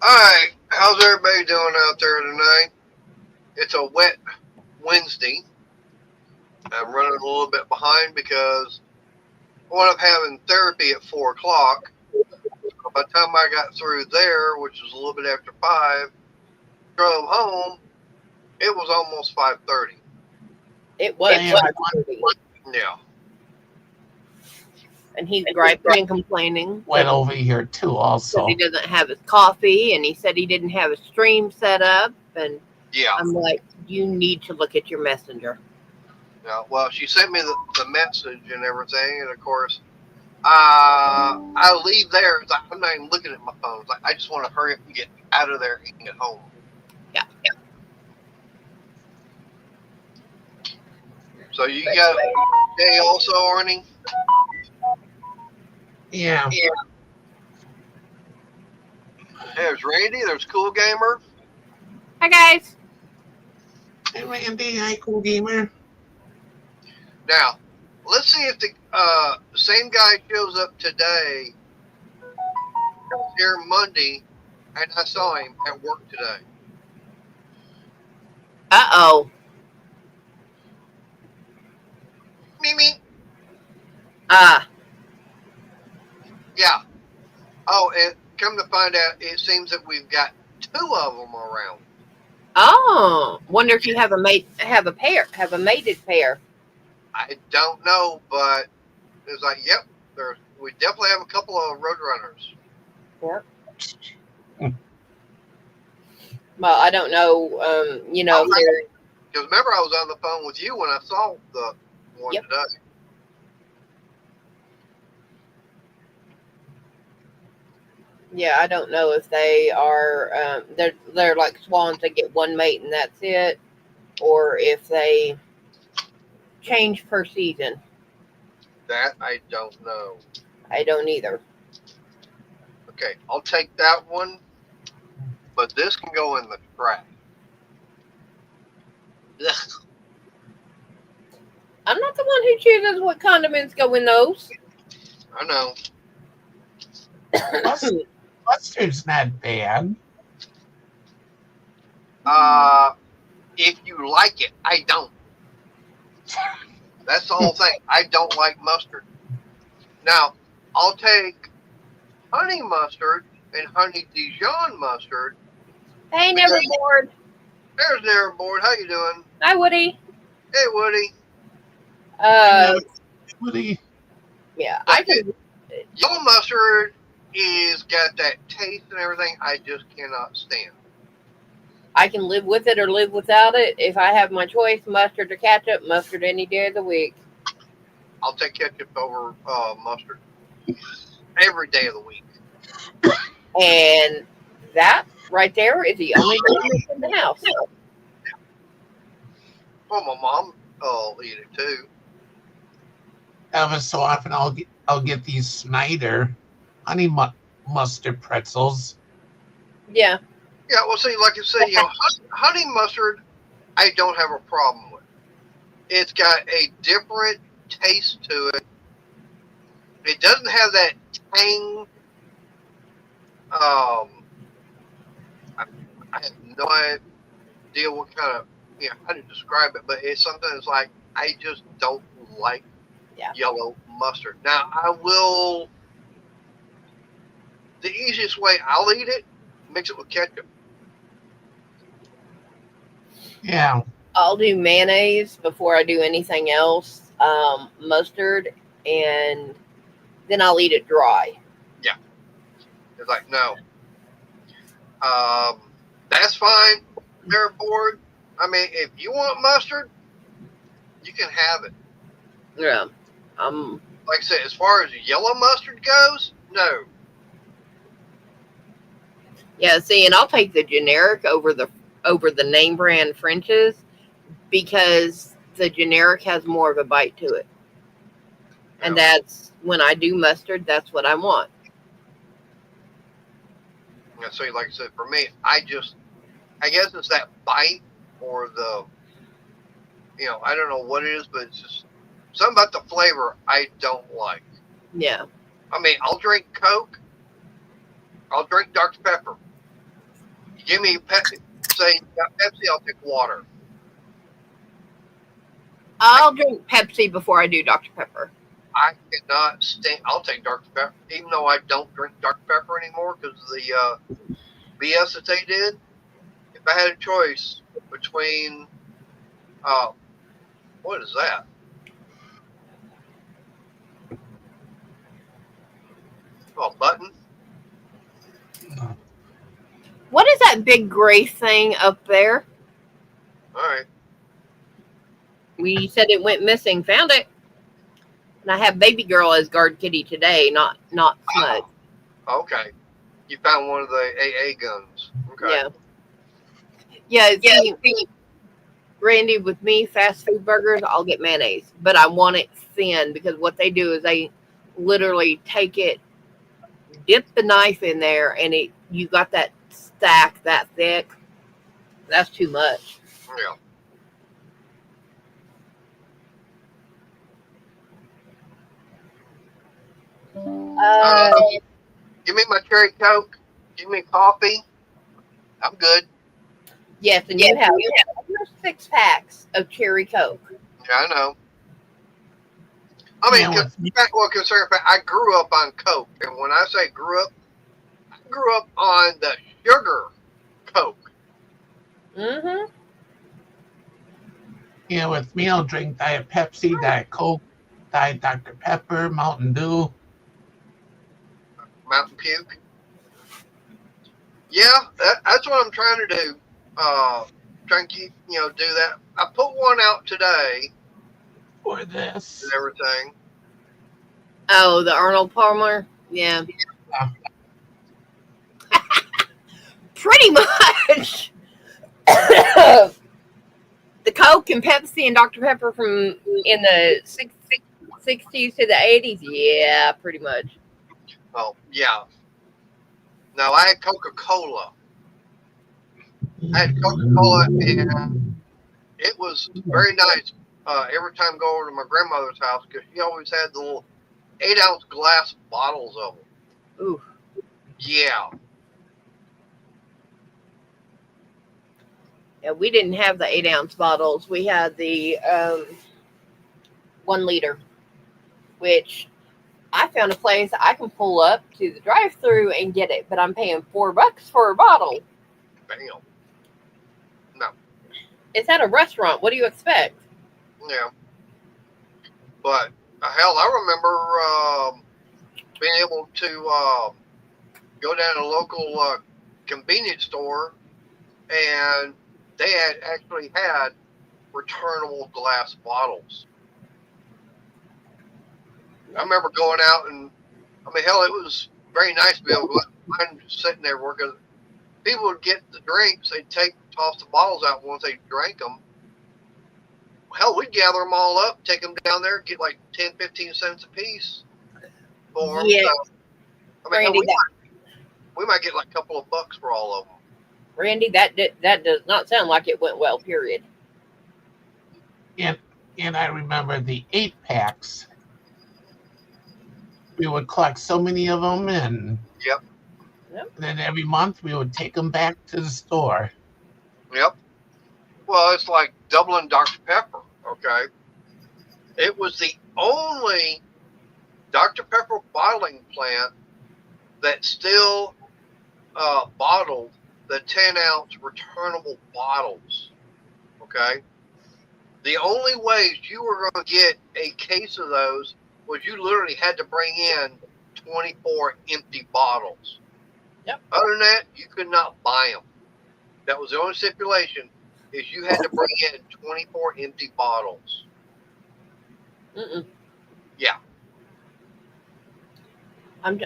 Alright, how's everybody doing out there tonight? It's a wet Wednesday. I'm running a little bit behind because I wound up having therapy at 4 o'clock. By the time I got through there, which was a little bit after 5, drove home, it was almost 5:30. It was. Yeah. And he's griping and complaining. Went over here too, also. He doesn't have his coffee, and he said he didn't have his stream set up. And Yeah. I'm like, you need to look at your messenger. Yeah. Well, she sent me the message and everything, and of course, I leave there. It's like, I'm not even looking at my phone. It's like, I just want to hurry up and get out of there and get home. Yeah. So you got day also, Arnie? Yeah. There's Randy. There's Cool Gamer. Hi, guys. Hey, Randy. Hi, Cool Gamer. Now, let's see if the same guy shows up today. I was here Monday, and I saw him at work today. Uh-oh. Me. Yeah. Oh, and come to find out, it seems that we've got 2 of them around. Oh. Wonder if you have a mated pair. I don't know, but it's like, yep, we definitely have a couple of roadrunners. Yep. Well, I don't know, Because remember, I was on the phone with you when I saw the one today. Yeah, I don't know if they are, they're like swans, they get one mate and that's it, or if they change per season. That I don't know. I don't either. Okay, I'll take that one, but this can go in the trash. I'm not the one who chooses what condiments go in those. I know. Mustard's not bad. If you like it, I don't. That's the whole thing. I don't like mustard. Now, I'll take honey mustard and honey Dijon mustard. Hey, Neverboard. There's Neverboard. How you doing? Hi, Woody. Hey, Woody. Woody. Yeah, I can. Yellow mustard is got that taste and everything I just cannot stand. I can live with it or live without it. If I have my choice, mustard or ketchup, mustard any day of the week. I'll take ketchup over mustard every day of the week. And that right there is the only difference in the house. Well, my mom will eat it too. Ever so often, I'll get these Snyder honey mustard pretzels. Yeah. Yeah, well, see, like I said, honey mustard, I don't have a problem with. It's got a different taste to it. It doesn't have that tang. I have no idea what kind of, how to describe it, but it's something that's like, I just don't like yellow mustard. Now, the easiest way I'll eat it, mix it with ketchup. Yeah. I'll do mayonnaise before I do anything else. Mustard, and then I'll eat it dry. Yeah. It's like, no. That's fine. They're bored. I mean, if you want mustard, you can have it. Yeah. Like I said, as far as yellow mustard goes, no. Yeah, see, and I'll take the generic over the name brand French's because the generic has more of a bite to it. And that's when I do mustard, that's what I want. And so, like I said, for me, I guess it's that bite or the, I don't know what it is, but it's just something about the flavor I don't like. Yeah. I mean, I'll drink Coke. I'll drink Dr. Pepper. Give me say you got Pepsi, I'll take water. I'll drink Pepsi before I do Dr. Pepper. I cannot stand. I'll take Dr. Pepper, even though I don't drink Dr. Pepper anymore because of the BS that they did. If I had a choice between, what is that? Oh, button. What is that big gray thing up there? All right. We said it went missing. Found it. And I have baby girl as guard kitty today, not Smudge. Okay. You found one of the AA guns. Okay. Yeah. See, Randy, with me, fast food burgers, I'll get mayonnaise, but I want it thin because what they do is they literally take it, dip the knife in there, and you got that stack that thick. That's too much. Yeah. Give me my cherry Coke. Give me coffee. I'm good. Yes, and you have 6 packs of cherry Coke. Yeah, I know. I mean, I grew up on Coke, and when I say grew up, I grew up on the sugar Coke. Mm-hmm. Yeah, with me, I'll drink Diet Pepsi, Diet Coke, Diet Dr. Pepper, Mountain Dew. Mountain Puke. Yeah, that's what I'm trying to do. Trying to keep, do that. I put one out today. For this. And everything. Oh, the Arnold Palmer? Yeah. Pretty much. The Coke and Pepsi and Dr. Pepper from in the 60s to the 80s? Yeah, pretty much. Oh, yeah. No, I had Coca-Cola. I had Coca-Cola, and it was very nice. Every time I go over to my grandmother's house, because she always had the little 8-ounce glass bottles of them. Ooh. Yeah. Yeah, we didn't have the 8-ounce bottles. We had the 1 liter, which I found a place I can pull up to the drive-thru and get it, but I'm paying $4 for a bottle. Bam. No. It's at a restaurant. What do you expect? Yeah. But hell, I remember being able to go down to a local convenience store, and they had actually had returnable glass bottles. I remember going out and, hell, it was very nice to be able to find sitting there working. People would get the drinks, they'd toss the bottles out once they drank them. Hell, we'd gather them all up, take them down there, get like 10, 15 cents a piece for them. Yeah. So, Randy, we might get like a couple of bucks for all of them. Randy, that does not sound like it went well, period. And I remember the 8-packs. We would collect so many of them, and Yep. then every month we would take them back to the store. Yep. Well, it's like doubling Dr. Pepper, okay? It was the only Dr. Pepper bottling plant that still bottled the 10-ounce returnable bottles, okay? The only ways you were going to get a case of those was you literally had to bring in 24 empty bottles. Yep. Other than that, you could not buy them. That was the only stipulation, is you had to bring in 24 empty bottles. Mm-mm. Yeah. I'm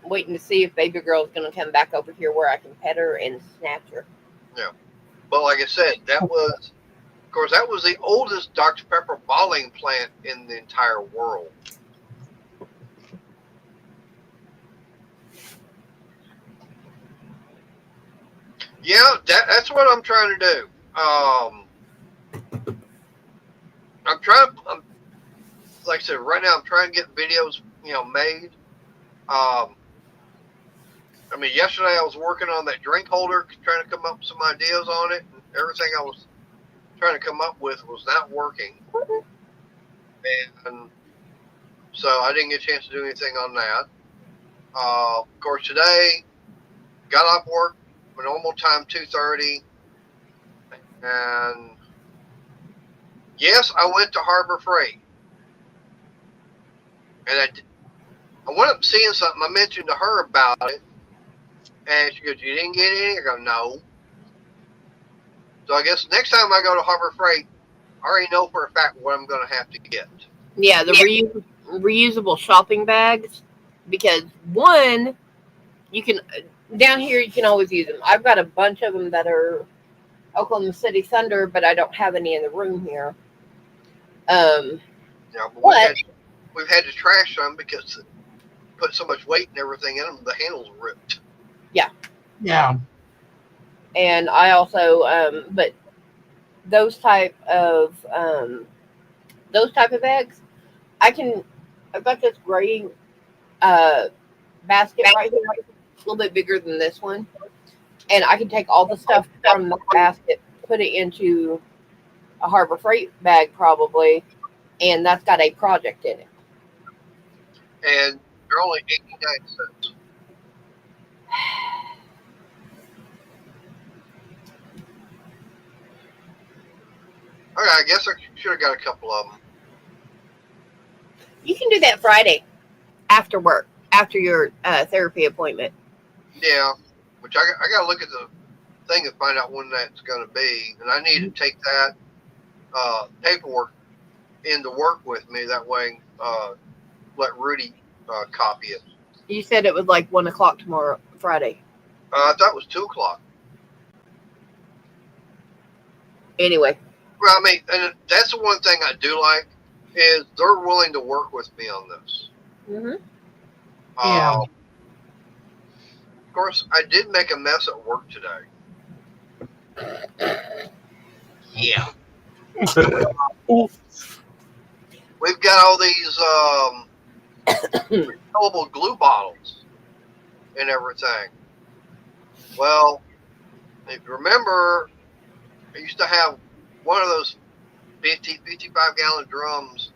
waiting to see if baby girl's going to come back over here where I can pet her and snatch her. Yeah. But like I said, that was the oldest Dr. Pepper bottling plant in the entire world. Yeah, that's what I'm trying to do. Like I said, right now I'm trying to get videos, made. I mean, yesterday I was working on that drink holder, trying to come up with some ideas on it, and everything I was trying to come up with was not working. And so I didn't get a chance to do anything on that. Of course, today, got off work, my normal time, 2:30, and yes, I went to Harbor Freight. And I went up seeing something. I mentioned to her about it, and she goes, "You didn't get any?" I go, "No." So I guess next time I go to Harbor Freight, I already know for a fact what I'm going to have to get. Yeah, the reusable shopping bags, because one, you can down here you can always use them. I've got a bunch of them that are Oklahoma City Thunder, but I don't have any in the room here. Yeah, but we've had to trash some because put so much weight and everything in them, the handles ripped. Yeah. Yeah. And I also, but those type of bags, I've got this gray basket right here, a little bit bigger than this one, and I can take all the stuff from the basket, put it into a Harbor Freight bag probably, and that's got a project in it. And they're only 89 cents. Okay, I guess I should have got a couple of them. You can do that Friday after work, after your therapy appointment. Yeah, which I got to look at the thing and find out when that's going to be. And I need to take that paperwork into work with me. That way, let Rudy copy it. You said it was like 1:00 tomorrow, Friday. I thought it was 2:00. Anyway. Well, I mean, and that's the one thing I do like is they're willing to work with me on this. Mm-hmm. Yeah. Of course, I did make a mess at work today. Yeah. We've got all these refillable glue bottles and everything. Well, if you remember, I used to have one of those 55-gallon drums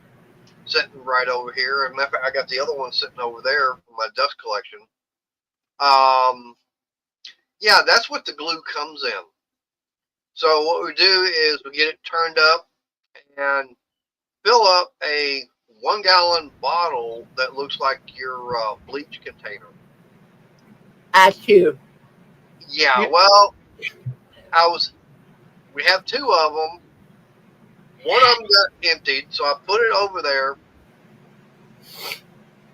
sitting right over here. And I got the other one sitting over there for my dust collection. Yeah, that's what the glue comes in. So what we do is we get it turned up and fill up a 1-gallon bottle that looks like your bleach container. That's you. Yeah, well, we have two of them. One of them got emptied, so I put it over there.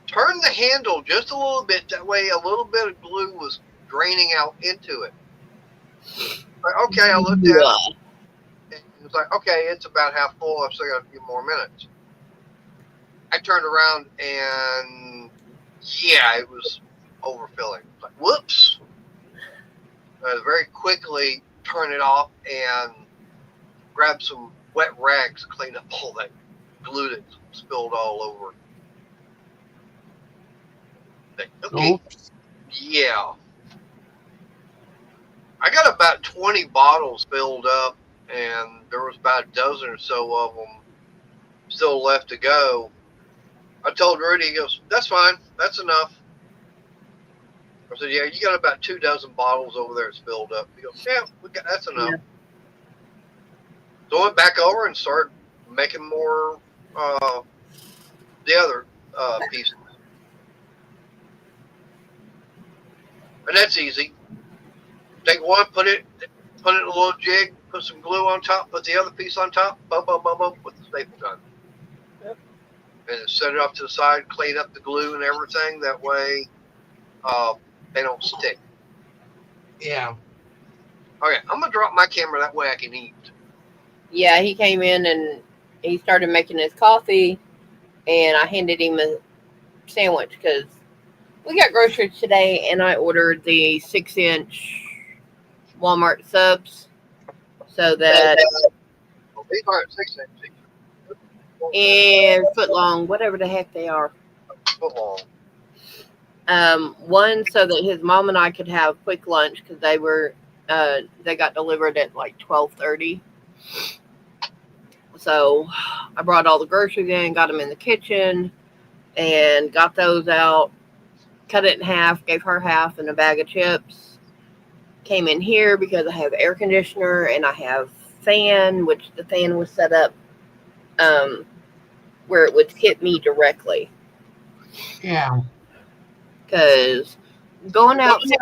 Turned the handle just a little bit. That way a little bit of glue was draining out into it. Like, okay, I looked at it. It was like, okay, it's about half full. I've still got a few more minutes. I turned around and, yeah, it was overfilling. Like, whoops. I very quickly turn it off and grab some wet rags to clean up all that glue that spilled all over. Okay. Oops. Yeah. I got about 20 bottles filled up, and there was about a dozen or so of them still left to go. I told Rudy, he goes, "That's fine. That's enough." I said, "Yeah, you got about 2 dozen bottles over there that's filled up." He goes, "Yeah, that's enough." Yeah. So I went back over and started making more the other pieces. And that's easy. Take one, put it in a little jig, put some glue on top, put the other piece on top, boom, boom, boom, boom, with the staple gun. Yep. And set it off to the side, clean up the glue and everything. That way they don't stick. Yeah. Okay, I'm going to drop my camera that way I can eat. Yeah, he came in and he started making his coffee, and I handed him a sandwich because we got groceries today, and I ordered the 6-inch Walmart subs so that these aren't 6-inch. and foot long, whatever the heck they are. Foot long. One so that his mom and I could have quick lunch because they got delivered at like 12:30. So I brought all the groceries in, got them in the kitchen, and got those out. Cut it in half, gave her half and a bag of chips. Came in here because I have air conditioner and I have fan, which the fan was set up um, where it would hit me directly. Yeah. Because going outside,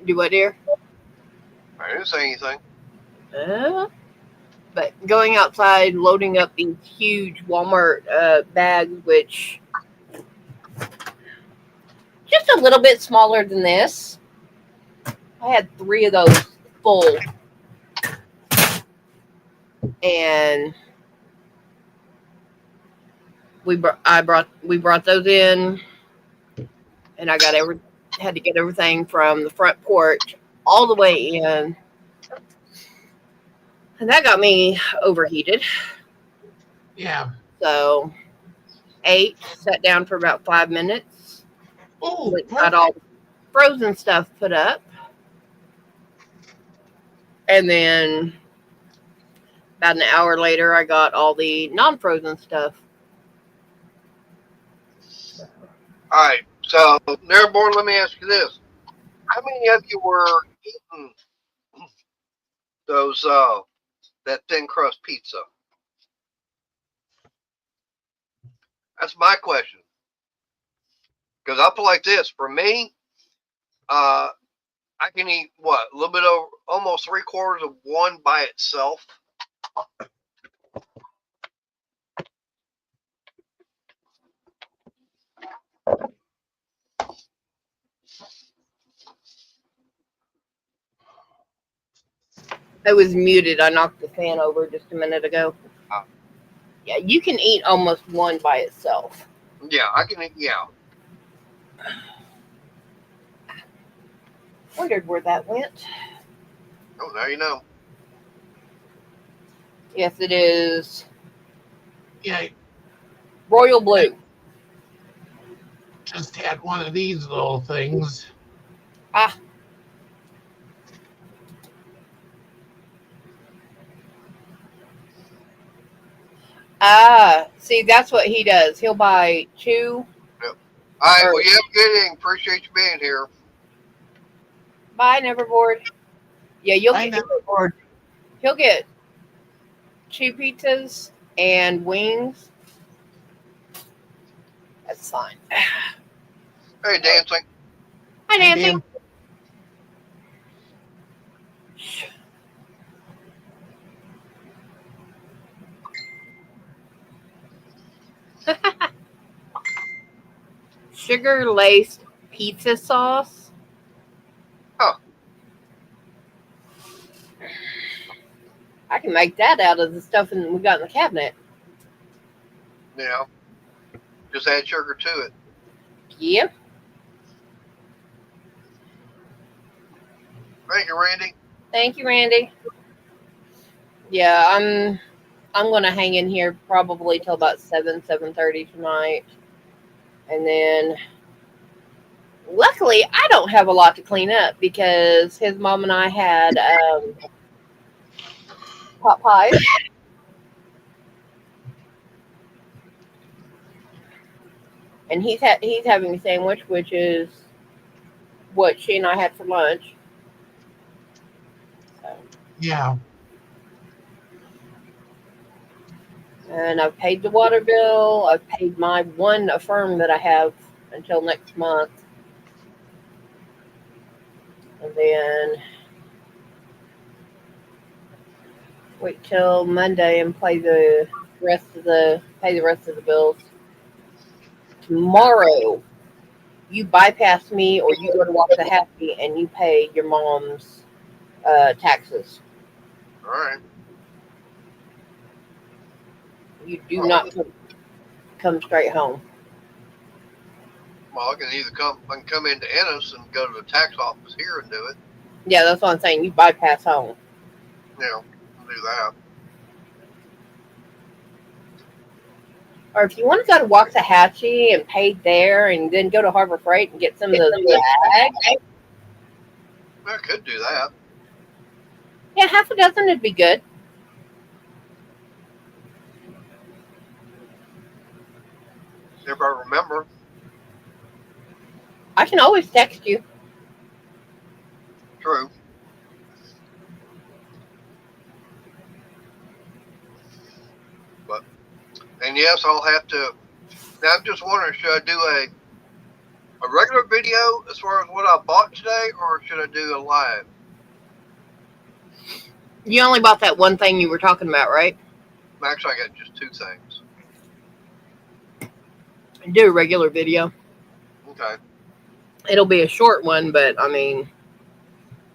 do what, dear? I didn't say anything. Uh, but going outside, loading up these huge Walmart bags, which just a little bit smaller than this. I had 3 of those full, and we brought those in, and I had to get everything from the front porch all the way in, and that got me overheated. Yeah. So ate, sat down for about 5 minutes, Oh, got all perfect. the frozen stuff put up, and then about an hour later, I got all the non-frozen stuff. All right. So, Board, let me ask you this: how many of you were eating those that thin crust pizza? That's my question. Because I feel like this. For me, I can eat what, a little bit over, almost 3/4 of one by itself. I was muted. I knocked the fan over just a minute ago. Yeah, you can eat almost one by itself. Yeah, I can eat. Yeah. Wondered where that went. Oh, now you know. Yes, it is Yeah. royal I blue. just had one of these little things. Ah, see, that's what he does. He'll buy 2 Yep. All right. or Well, you have a good evening. Appreciate you being here. buy Neverboard. Yeah, I never ordered. he'll get 2 pizzas and wings. That's fine. Hey, dancing. Hi, Hey, Nancy. Dan. Sugar laced pizza sauce. Huh. I can make that out of the stuff we got in the cabinet. Yeah. Just add sugar to it. Yep. Thank you, Randy. Thank you, Randy. Yeah, I'm gonna hang in here probably till about 7:30 tonight, and then luckily I don't have a lot to clean up because his mom and I had pot pies, and he's having a sandwich, which is what she and I had for lunch. So, Yeah. and I've paid the water bill. I've paid my one affirm that I have until next month, and then wait till Monday and pay the rest of the bills. Tomorrow, you bypass me or you go to walk the happy and you pay your mom's taxes. All right. You do Well, not come straight home. I can either I can come into Ennis and go to the tax office here and do it. Yeah, that's what I'm saying. You bypass home. You know, do that. Or if you want to go to Waxahachie and pay there, and then go to Harbor Freight and get some of those bags, I could do that. yeah, half a dozen would be good. If I remember. I can always text you. True. But, and yes, I'll have to. Now, I'm just wondering, should I do a regular video as far as what I bought today, or should I do a live? You only bought that one thing you were talking about, right? Actually, I got just two things. Do a regular video. Okay. It'll be a short one, but I mean,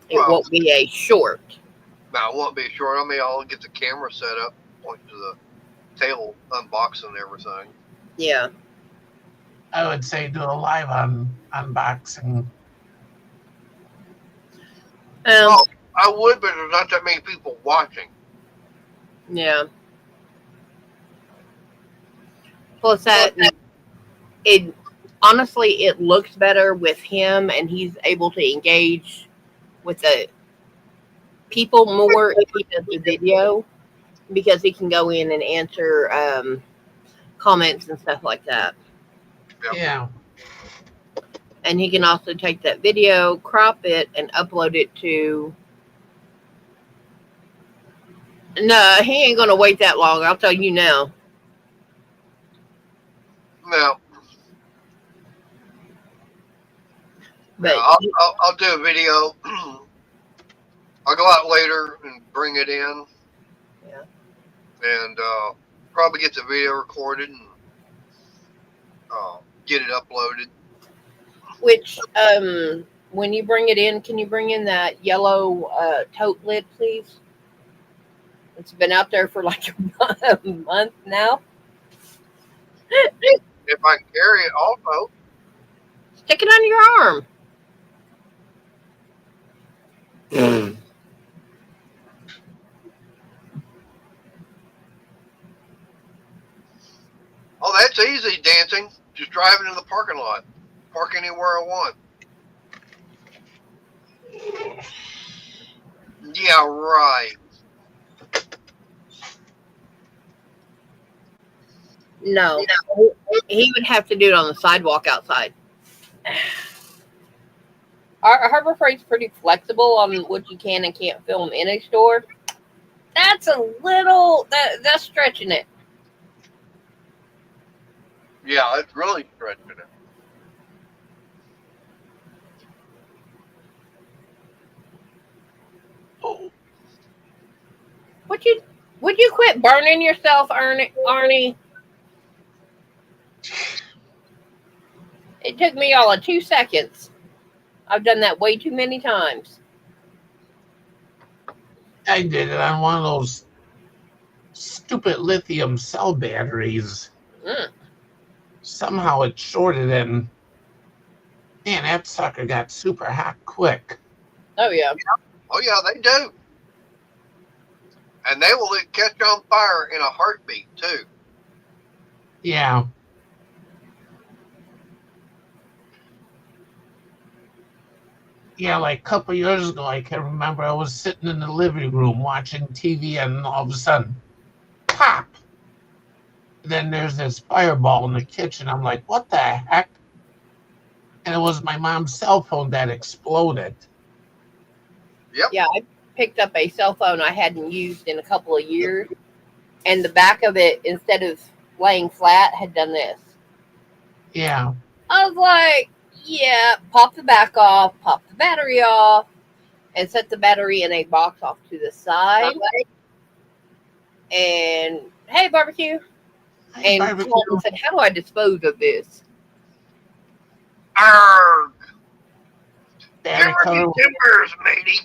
it won't be a short. No, it won't be short. I mean, I'll get the camera set up, point to the table, unboxing everything. Yeah. I would say do a live unboxing. Well, I would, but there's not that many people watching. Yeah. Plus that, it honestly, it looks better with him, and he's able to engage with the people more if he does the video, because he can go in and answer comments and stuff like that. Yep. Yeah. And he can also take that video, crop it, and upload it to. No, he ain't gonna wait that long. I'll tell you now. No. But yeah, I'll do a video. I'll go out later and bring it in. Yeah. And probably get the video recorded and get it uploaded. Which, when you bring it in, can you bring in that yellow tote lid, please? It's been out there for like a month now. If I can carry it also. Stick it under your arm. Oh, that's easy, dancing. Just drive into the parking lot. Park anywhere I want. Yeah, right. No. He would have to do it on the sidewalk outside. Our Harbor Freight's pretty flexible on what you can and can't film in a store. That's a little, that's stretching it. Yeah, it's really stretching it. Oh. Would you quit burning yourself, Arnie? It took me all of 2 seconds. I've done that way too many times. I did it on one of those stupid lithium cell batteries. Somehow it shorted and man, that sucker got super hot quick. Oh, yeah. Oh, yeah, they do. And they will catch on fire in a heartbeat, too. Yeah. Yeah, like a couple years ago, I can remember I was sitting in the living room watching TV, and all of a sudden, pop! Then there's this fireball in the kitchen. I'm like, what the heck? And it was my mom's cell phone that exploded. Yep. Yeah, I picked up a cell phone I hadn't used in a couple of years, and the back of it, instead of laying flat, had done this. Yeah. I was like, yeah, pop the back off, pop the battery off, and set the battery in a box off to the side. And, hey, barbecue. And called and said, how do I dispose of this? Arrgh! Battery timbers, matey.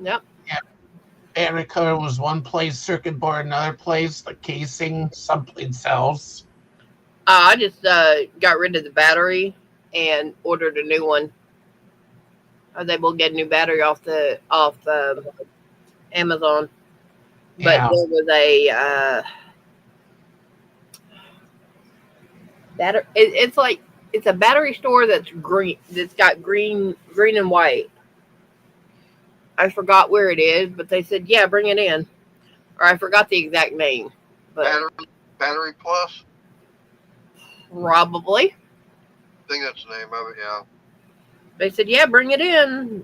Yep. Yeah. Battery cover was one place, circuit board another place, the casing someplace else. I just got rid of the battery and ordered a new one. I was able to get a new battery off Amazon. But Yeah. there was It's like it's a battery store that's green. That's got green and white. I forgot where it is, but they said, yeah, bring it in. Or I forgot the exact name, but Battery Plus. probably. I think that's the name of it. Yeah. They said, yeah, bring it in.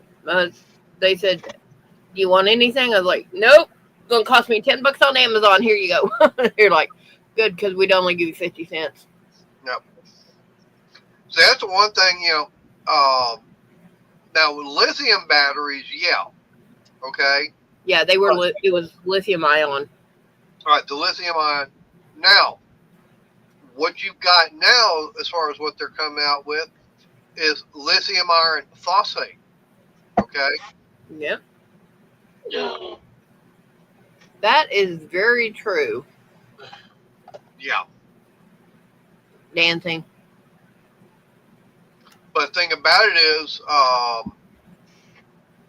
They said, do you want anything? I was like, nope. It's going to cost me $10 on Amazon. Here you go. You're like, good, because we'd only give you 50 cents. Yep. So that's the one thing, now with lithium batteries, yeah. Okay. Yeah, they were. It was lithium ion. All right. The lithium ion. Now, what you've got now, as far as what they're coming out with, is lithium iron phosphate. Okay. Yep. Yeah. That is very true. Yeah. Dancing. But the thing about it is,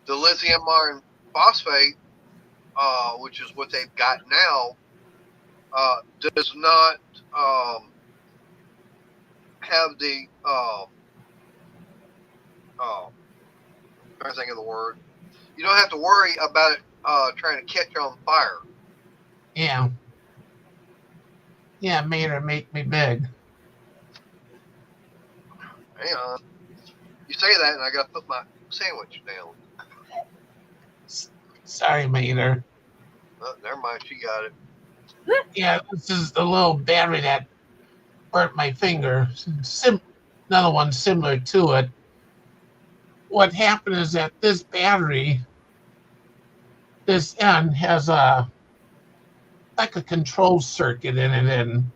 the lithium iron phosphate, which is what they've got now, does not have the I'm trying to think of the word. You don't have to worry about it trying to catch on fire. Yeah. Yeah, made her make me big. Hang on. You say that, and I got to put my sandwich down. Sorry, Mater. Oh, never mind. She got it. Yeah, this is the little battery that burnt my finger. Another one similar to it. What happened is that this battery, this end has like a control circuit in it, and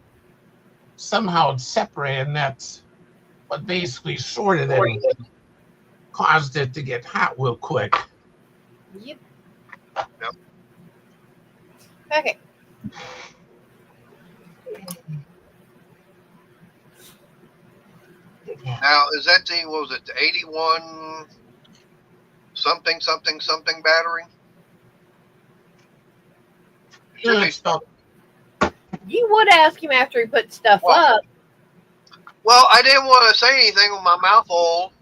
somehow it's separated, and that's what basically shorted it and caused it to get hot real quick. Yep. Yep. Okay. Now, is that the, what was it, the 81 something battery? Should be Spelled You would ask him after he put stuff Well, up. Well, I didn't want to say anything with my mouth full.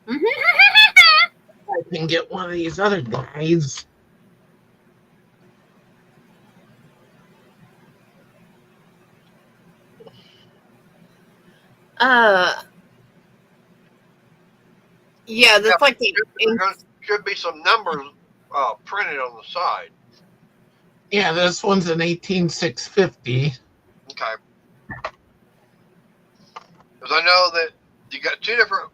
I can get one of these other guys. Yeah, that's like the. Should be some numbers printed on the side. Yeah, this one's an 18650. Okay. Because I know that you got two different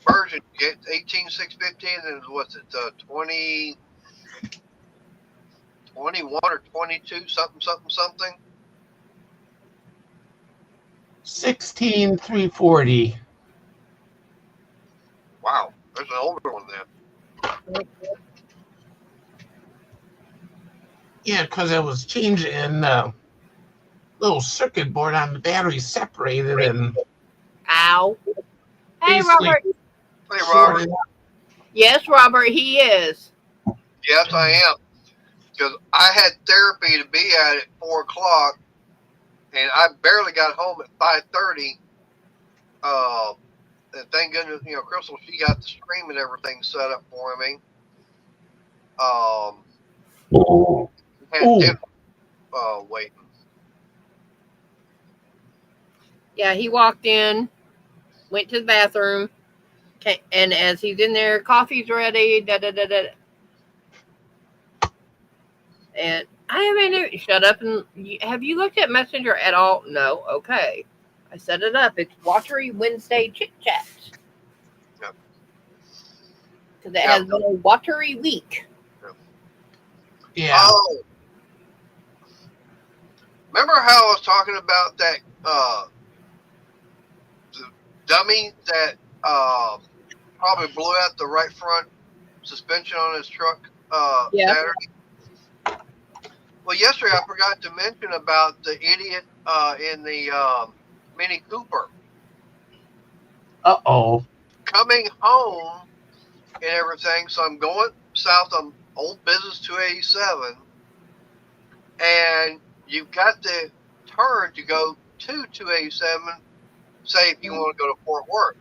versions. You get 18650 and then what's it, 20, 21 or 22, something. 16340. Wow, there's an older one then. Yeah, because it was changing and the little circuit board on the battery separated and Ow. Hey, basically Robert. Hey, Robert. Yes, Robert, he is. Yes, I am. Because I had therapy to be at 4 o'clock, and I barely got home at 5:30. And thank goodness, Crystal, she got the stream and everything set up for me. Had dinner waiting. Yeah, he walked in, went to the bathroom, and as he's in there, coffee's ready. And I haven't. Shut up and have you looked at Messenger at all? No. Okay. I set it up. It's Watery Wednesday Chit Chat. Yep. Because it has been a watery week. Yep. Yeah. Oh. Remember how I was talking about that the dummy that probably blew out the right front suspension on his truck Saturday? Well, yesterday I forgot to mention about the idiot in the Mini Cooper. Uh-oh. Coming home and everything, so I'm going south on Old Business 287, and you've got the turn to go to 287. Say if you want to go to Fort Worth.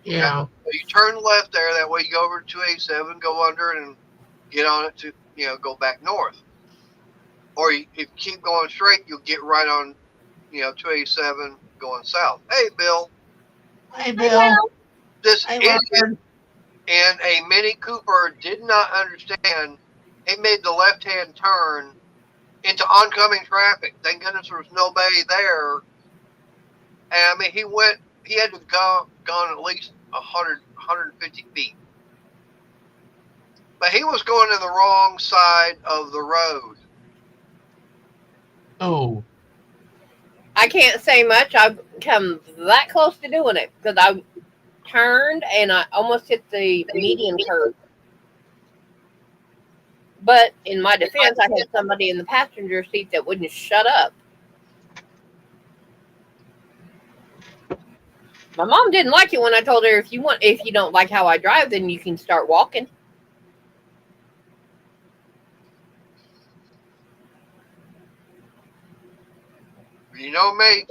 Yeah. So you turn left there. That way you go over to 287, go under it, and get on it to go back north. Or if you keep going straight, you'll get right on 287 going south. Hey, Bill. Hey, Bill. This Hey, idiot Robert. in a Mini Cooper did not understand. It made the left-hand turn into oncoming traffic. Thank goodness there was nobody there. And I mean, he had to gone at least 100, 150 feet. But he was going in the wrong side of the road. Oh. I can't say much. I've come that close to doing it because I turned and I almost hit the median curve. But in my defense, I had somebody in the passenger seat that wouldn't shut up. My mom didn't like it when I told her if you don't like how I drive, then you can start walking. You know me.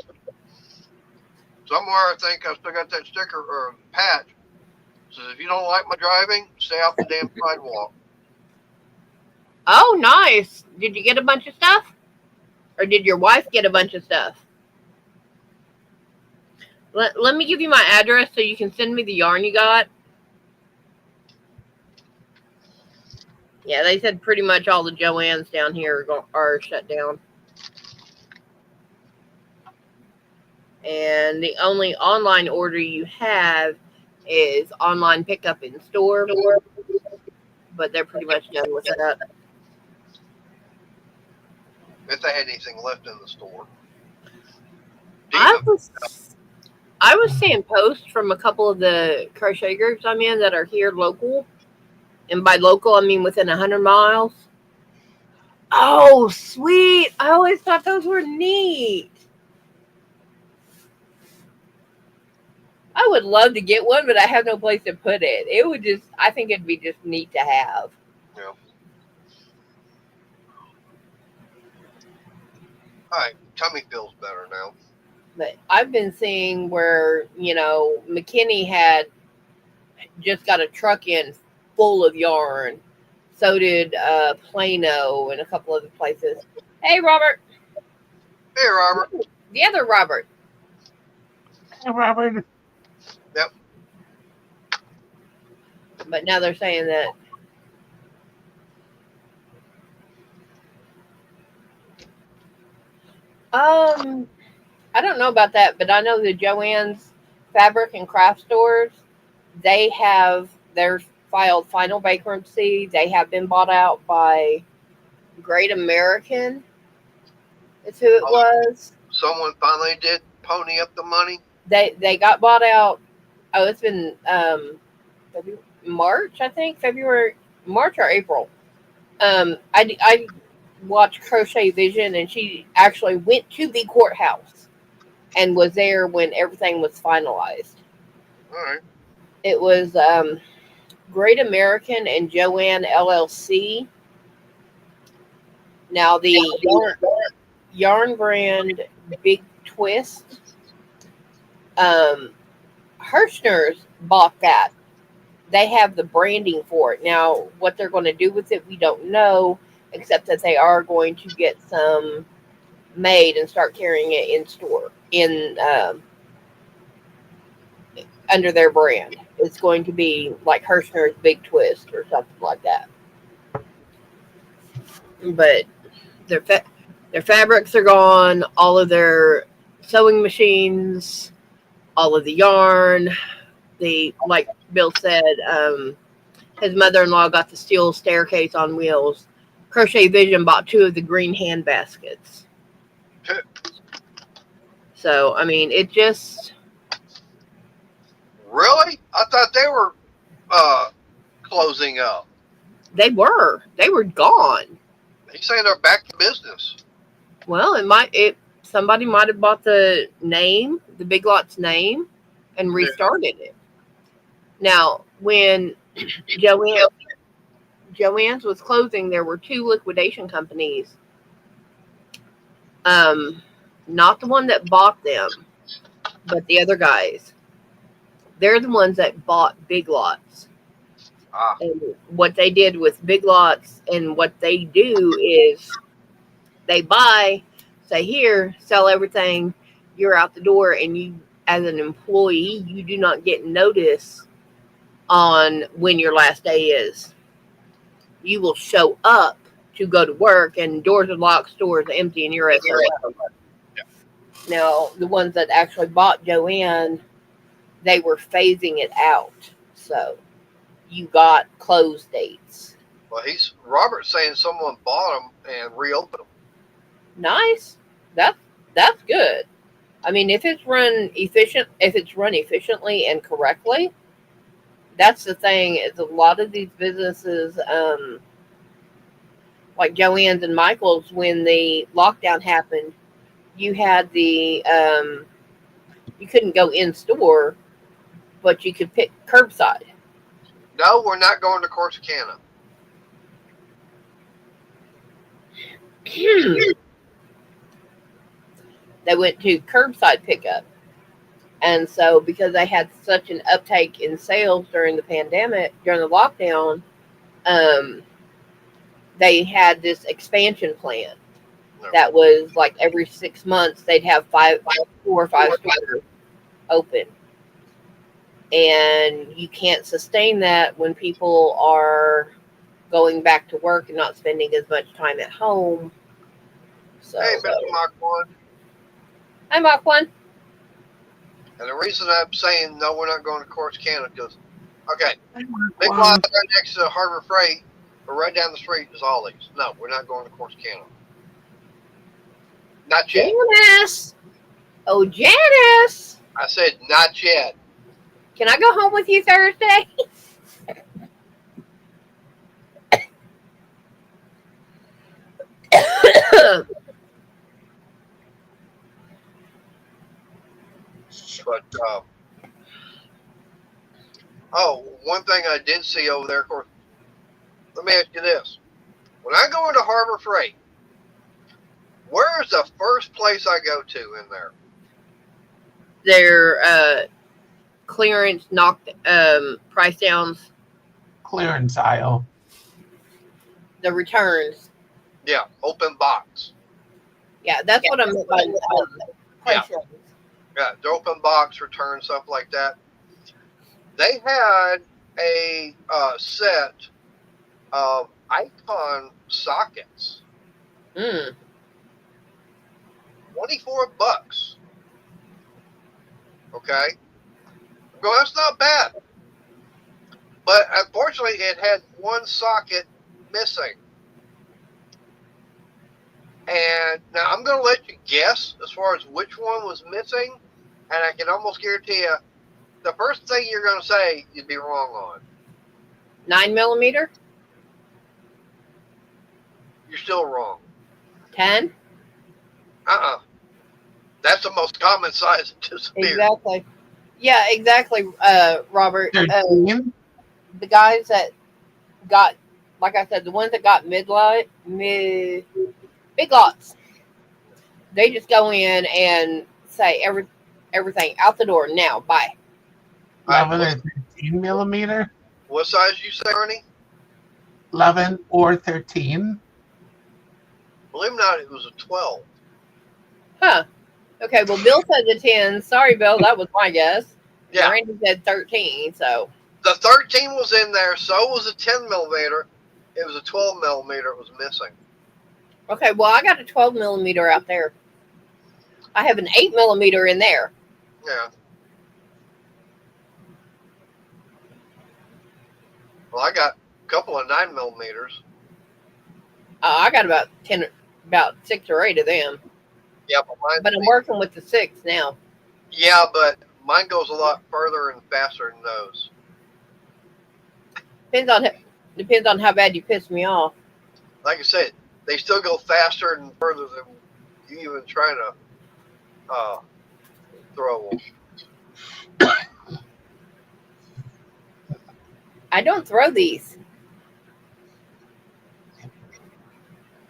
Somewhere I think I still got that sticker or patch. Says if you don't like my driving, stay off the damn sidewalk. Oh, nice. Did you get a bunch of stuff? Or did your wife get a bunch of stuff? Let me give you my address so you can send me the yarn you got. Yeah, they said pretty much all the Joann's down here are shut down. And the only online order you have is online pickup in store. But they're pretty much done with that. If they had anything left in the store. I was seeing posts from a couple of the crochet groups I'm in that are here local. And by local, I mean within 100 miles. Oh, sweet. I always thought those were neat. I would love to get one, but I have no place to put it. I think it'd be just neat to have. Yeah. All right, tummy feels better now. But I've been seeing where, McKinney had just got a truck in full of yarn. So did Plano and a couple other places. Hey, Robert. Hey, Robert. The other Robert. Hey, Robert. Yep. But now they're saying that I don't know about that, but I know the Joann's fabric and craft stores, they're filed final bankruptcy. They have been bought out by Great American. Is who it was. Someone finally did pony up the money. They got bought out. Oh, it's been March, I think, March or April. I watched Crochet Vision, and she actually went to the courthouse and was there when everything was finalized. All right. It was Great American and Joann LLC. Now the yarn brand Big Twist, Hirschner's bought that. They have the branding for it. Now, what they're going to do with it, we don't know, except that they are going to get some made and start carrying it in store under their brand. It's going to be like Hirschner's Big Twist or something like that. But their fabrics are gone, all of their sewing machines, all of the yarn. Like Bill said, his mother-in-law got the steel staircase on wheels. Crochet Vision bought 2 of the green hand baskets. So, I mean, it just... Really? I thought they were closing up. They were gone. He's saying they're back to business. Well, somebody might have bought the name, the Big Lots name, and restarted it. Now, when Joann's was closing, there were 2 liquidation companies Not the one that bought them, but the other guys. They're the ones that bought Big Lots. Ah, And what they did with Big Lots and what they do is they buy, say, here, sell everything, you're out the door, and you, as an employee, you do not get notice on when your last day is. You will show up to go to work, and doors are locked, stores are empty, and you're at SOL. Now, the ones that actually bought Joanne, they were phasing it out. So you got close dates. well, Robert's saying someone bought them and reopened them. Nice. That's good. I mean, if it's run efficiently and correctly, that's the thing. Is a lot of these businesses, like Joann's and Michael's, when the lockdown happened, you had you couldn't go in store, but you could pick curbside. No, we're not going to Corsicana. They went to curbside pickup. And so, because they had such an uptake in sales during the pandemic, during the lockdown, they had this expansion plan No. that was like every 6 months they'd have 4 or 5 stores open. And you can't sustain that when people are going back to work and not spending as much time at home. So, Hey, Mr. Mach 1. hi, Mach 1. And the reason I'm saying no, we're not going to Corsicana because, okay, Big Lots right next to Harbor Freight, but right down the street is Ollie's. No, we're not going to Corsicana. Not yet. Janice! Oh, Janice! I said not yet. Can I go home with you Thursday? But, one thing I did see over there, of course, let me ask you this. When I go into Harbor Freight, where's the first place I go to in there? Their clearance knocked price downs, Clearance aisle. the returns. Yeah, open box. Yeah, that's what I meant by price downs. Yeah, the open box return, stuff like that. They had a set of Icon sockets, Mm. $24. Okay, well that's not bad, but unfortunately it had one socket missing. And now I'm going to let you guess as far as which one was missing, and I can almost guarantee you the first thing you're going to say you'd be wrong on. 9mm? You're still wrong. 10? That's the most common size that disappeared. Exactly. Yeah, exactly, Robert. 13? The guys that got, like I said, the ones that got Big Lots, they just go in and say everything out the door now, bye. 11 or 13 millimeter? What size you say, Ernie? 11 or 13? Believe it or not, it was a 12. Huh. Okay, well, Bill said the 10. Sorry, Bill, that was my guess. Yeah. Randy said 13, so. The 13 was in there, so was a 10 millimeter. It was a 12 millimeter it was missing. Okay, well, I got a 12mm out there. I have an 8mm in there. Yeah. Well, I got a couple of 9 millimeters. I got about 6 or 8 of them. Yeah, but I'm working with the 6 now. Yeah, but mine goes a lot further and faster than those. Depends on how bad you piss me off. Like I said, they still go faster and further than you even trying to throw them. I don't throw these.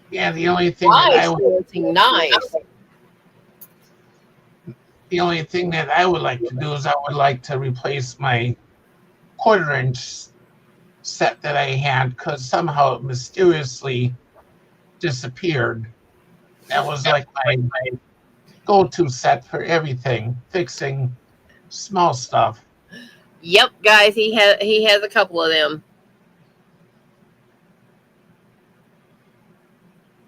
Yeah, the only thing Why that I is nice? The only thing that I would like to do is I would like to replace my quarter-inch set that I had because somehow it mysteriously disappeared. That was like my go-to set for everything, fixing small stuff. Yep, guys, he has a couple of them.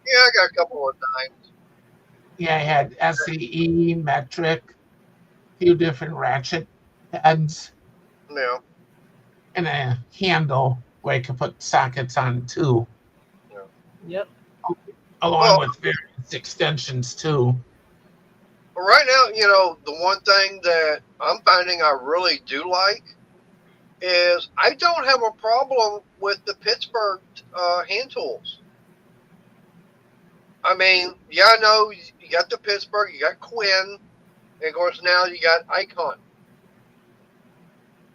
Yeah, I got a couple of times. Yeah, I had SAE, metric, few different ratchet heads, You know, and a handle where I could put sockets on too, you know. Yep. along Well, with various extensions too. right now, the one thing that I'm finding I really do like is I don't have a problem with the Pittsburgh hand tools. I mean, yeah, I know you got the Pittsburgh, you got Quinn, and of course now you got Icon.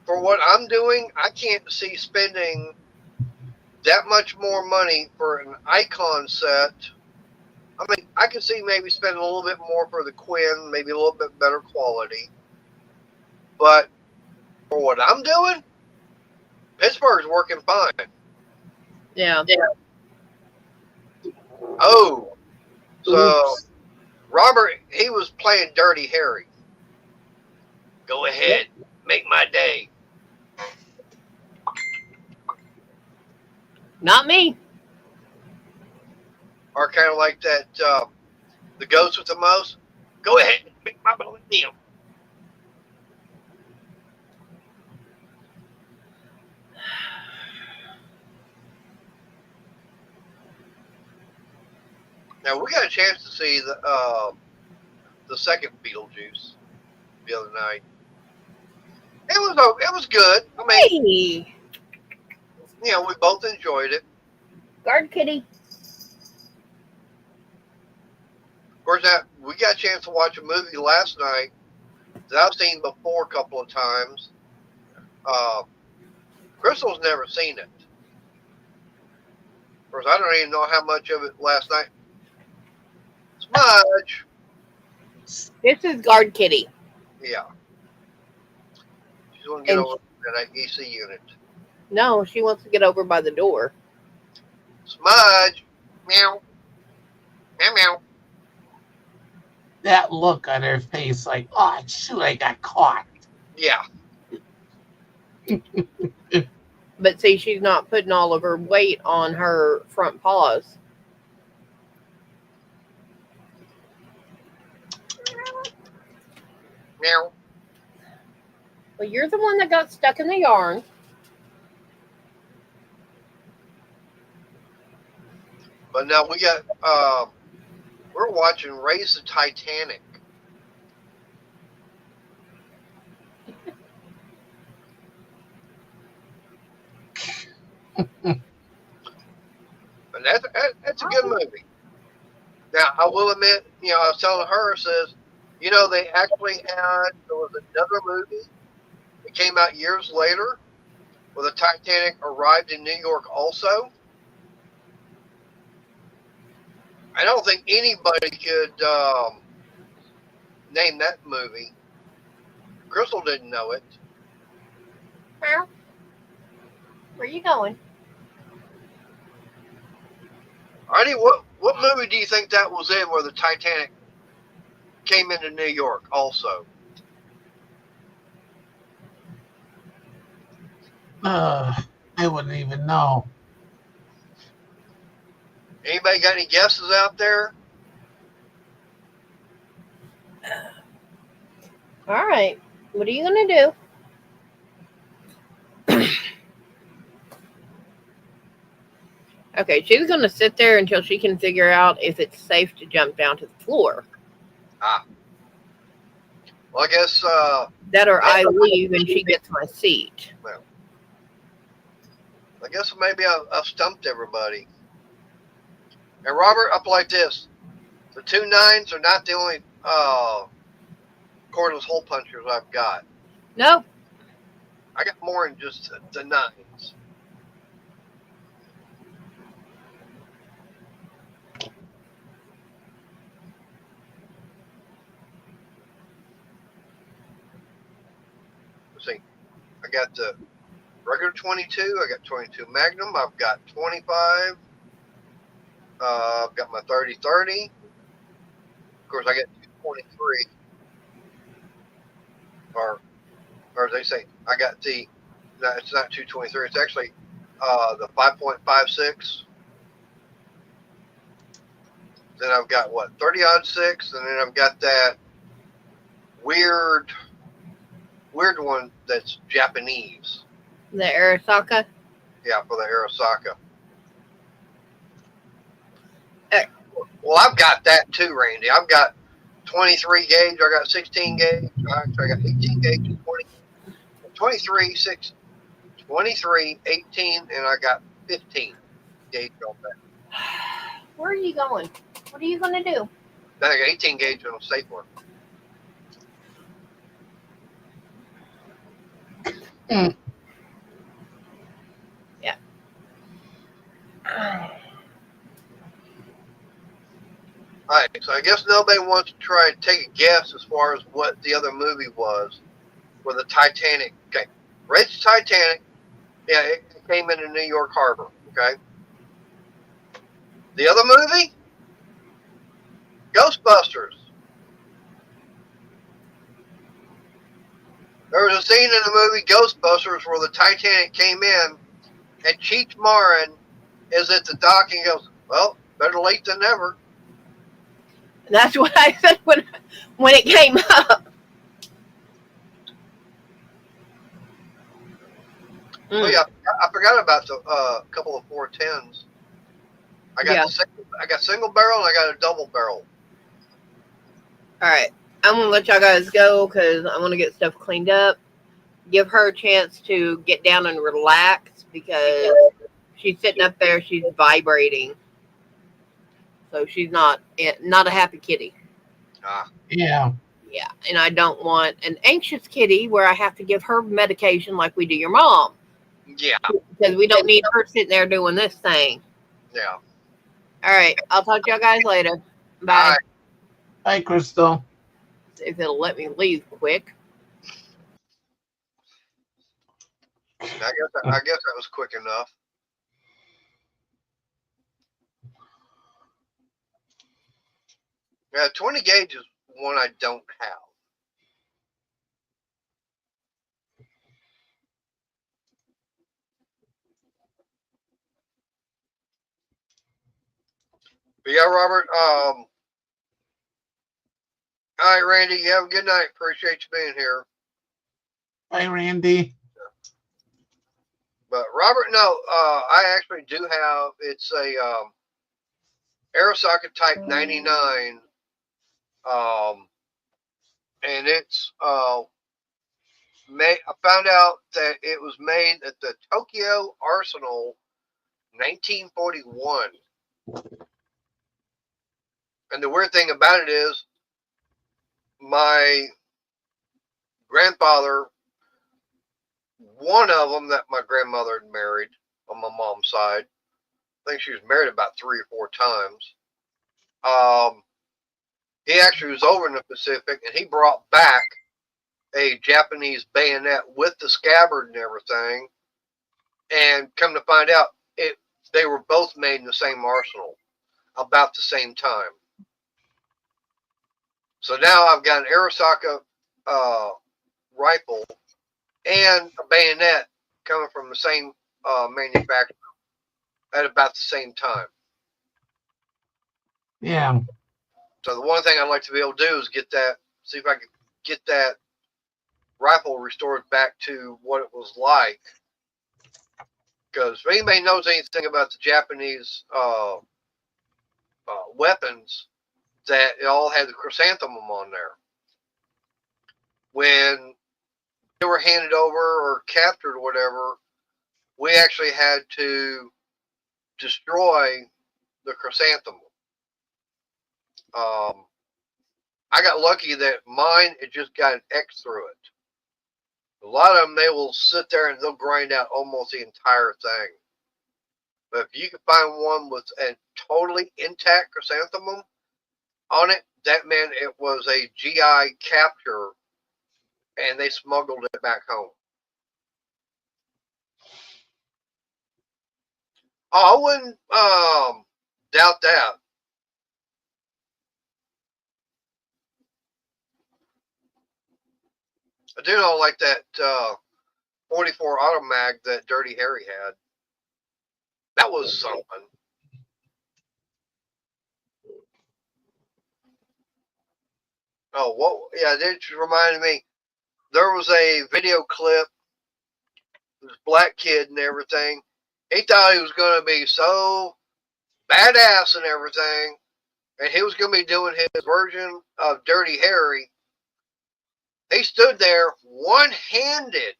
For what I'm doing, I can't see spending that much more money for an Icon set. I mean, I can see maybe spending a little bit more for the Quinn, maybe a little bit better quality. But for what I'm doing, Pittsburgh's working fine. Yeah. Oh, so Oops. Robert, he was playing Dirty Harry. Go ahead, make my day. Not me. Or kind of like that, the ghost with the most. Go ahead, make my millennium. Now we got a chance to see the second Beetlejuice the other night. It was good. I mean, Hey, we both enjoyed it. guard kitty. Of course, that we got a chance to watch a movie last night that I've seen before a couple of times. Crystal's never seen it. Of course, I don't even know how much of it last night. Smudge. This is guard kitty. Yeah. She's going to get And over that AC unit. no, she wants to get over by the door. Smudge. Meow. Meow, meow. That look on her face, like, oh shoot, I got caught. Yeah. But see, she's not putting all of her weight on her front paws. Meow. Well, you're the one that got stuck in the yarn. But now we got, we're watching Raise the Titanic. And that's a good movie. Now, I will admit, I was telling her, says, they actually there was another movie that came out years later where the Titanic arrived in New York also. I don't think anybody could name that movie. Crystal didn't know it. Where are you going? Arnie, what movie do you think that was in where the Titanic came into New York also? I wouldn't even know. Anybody got any guesses out there? All right. What are you going to do? Okay, she's going to sit there until she can figure out if it's safe to jump down to the floor. Well, I guess That or I leave and she gets my seat. well, I guess maybe I've stumped everybody. And Robert, up like this: the 2 9s are not the only cordless hole punchers I've got. Nope. I got more than just the 9s. see. I got the regular 22. I got 22 Magnum. I've got 25. I've got my 30-30. Of course, I got 23. Or as they say, I got the. No, it's not 223. It's actually the 5.56. Then I've got what 30-06, and then I've got that weird one that's Japanese. The Arasaka. Yeah, for the Arasaka. Hey. Well, I've got that too, Randy. I've got 23 gauge. I got 16 gauge. I got 18 gauge, 23, 6, 23, 18, and I got 15 gauge on that. Where are you going? What are you going to do? Then I got 18 gauge on a stapler. Yeah. All right, so I guess nobody wants to try and take a guess as far as what the other movie was for the Titanic. Okay, Red's Titanic. Yeah, it came into New York Harbor. Okay. The other movie, Ghostbusters. There was a scene in the movie Ghostbusters where the Titanic came in, and Cheech Marin is at the dock and goes, "Well, better late than never." That's what I said when it came up. Oh yeah, I forgot about the couple of 410s. I got single barrel and I got a double barrel. All right, I'm gonna let y'all guys go because I want to get stuff cleaned up. Give her a chance to get down and relax because she's sitting up there. She's vibrating, so she's not a happy kitty. Yeah. Yeah, and I don't want an anxious kitty where I have to give her medication like we do your mom. Yeah. Because we don't need her sitting there doing this thing. Yeah. All right, I'll talk to y'all guys later. Bye. Right. Bye, Crystal. If it'll let me leave quick. I guess that was quick enough. Yeah, 20 gauge is one I don't have. But yeah, Robert. All right, Randy. You have a good night. Appreciate you being here. Bye, Randy. But Robert, no, I actually do have. It's a Arasaka Type 99. And it's I found out that it was made at the Tokyo Arsenal, 1941. And the weird thing about it is, my grandfather, one of them that my grandmother had married on my mom's side, I think she was married about 3 or 4 times. He actually was over in the Pacific, and he brought back a Japanese bayonet with the scabbard and everything. And come to find out, they were both made in the same arsenal about the same time. So now I've got an Arasaka rifle and a bayonet coming from the same manufacturer at about the same time. Yeah. So the one thing I'd like to be able to do is see if I can get that rifle restored back to what it was like. Because if anybody knows anything about the Japanese weapons, that it all had the chrysanthemum on there. When they were handed over or captured or whatever, we actually had to destroy the chrysanthemum. I got lucky that mine, it just got an X through it. A lot of them, they will sit there and they'll grind out almost the entire thing. But if you can find one with a totally intact chrysanthemum on it, that meant it was a GI capture and they smuggled it back home. Oh, I wouldn't doubt that. I do not like that 44 Automag that Dirty Harry had. That was something. Oh, what? Yeah, it just reminded me. There was a video clip. This black kid and everything. He thought he was going to be so badass and everything, and he was going to be doing his version of Dirty Harry. He stood there one-handed,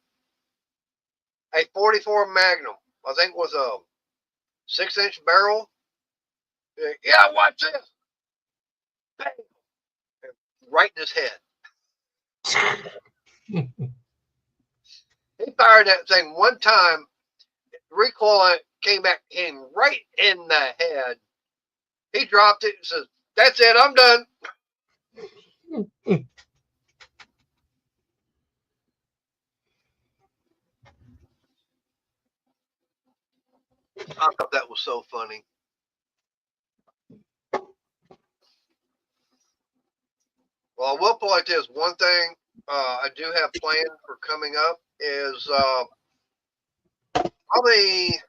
a 44 Magnum. I think was a 6-inch barrel. Yeah, watch this. Bang! Right in his head. He fired that thing one time. Recoil came back, him right in the head. He dropped it and says, "That's it. I'm done." I thought that was so funny. Well, I will put like this. One thing I do have planned for coming up is probably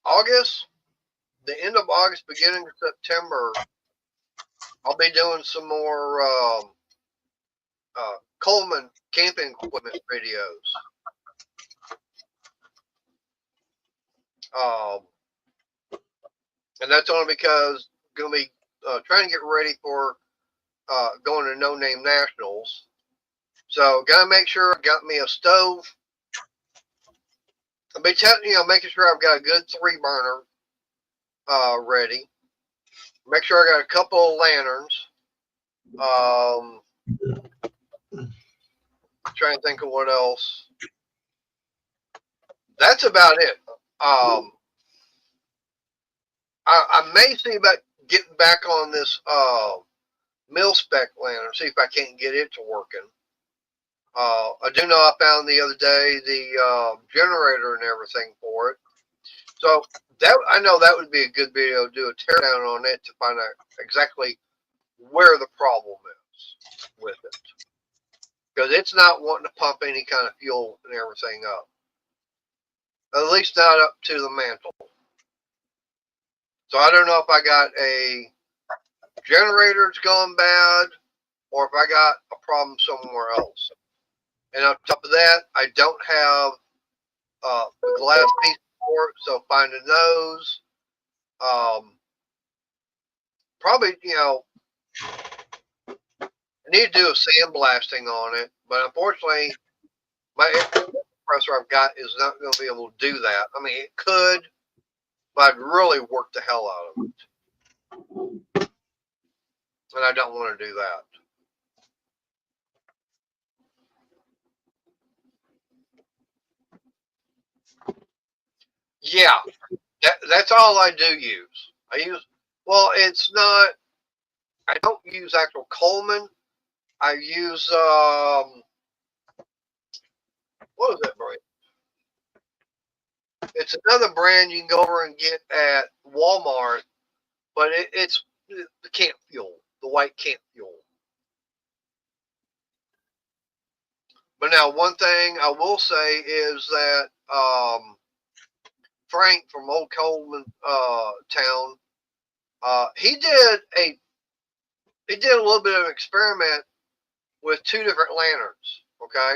August, the end of August, beginning of September. I'll be doing some more Coleman camping equipment videos. And that's only because I'm going to be trying to get ready for going to No Name Nationals. So got to make sure I've got me a stove. I'll be making sure I've got a good 3-burner ready. Make sure I got a couple of lanterns. Trying to think of what else. That's about it. I may see about getting back on this mil-spec lantern, see if I can't get it to working. I do know I found the other day the generator and everything for it. So that I know that would be a good video to do a teardown on it to find out exactly where the problem is with it. Because it's not wanting to pump any kind of fuel and everything up. At least not up to the mantle. So I don't know if I got a generator that's gone bad or if I got a problem somewhere else. And on top of that, I don't have the glass piece for it, so finding those. Probably, I need to do a sandblasting on it, but unfortunately, my air compressor I've got is not going to be able to do that. I mean, it could, but I'd really work the hell out of it. And I don't want to do that. Yeah, that's all I do use. It's not, I don't use actual Coleman. I use, what is that brand? It's another brand you can go over and get at Walmart, but it's the camp fuel, the white camp fuel. But now, one thing I will say is that Frank from Old Coleman Town, he did a little bit of an experiment with 2 different lanterns. Okay,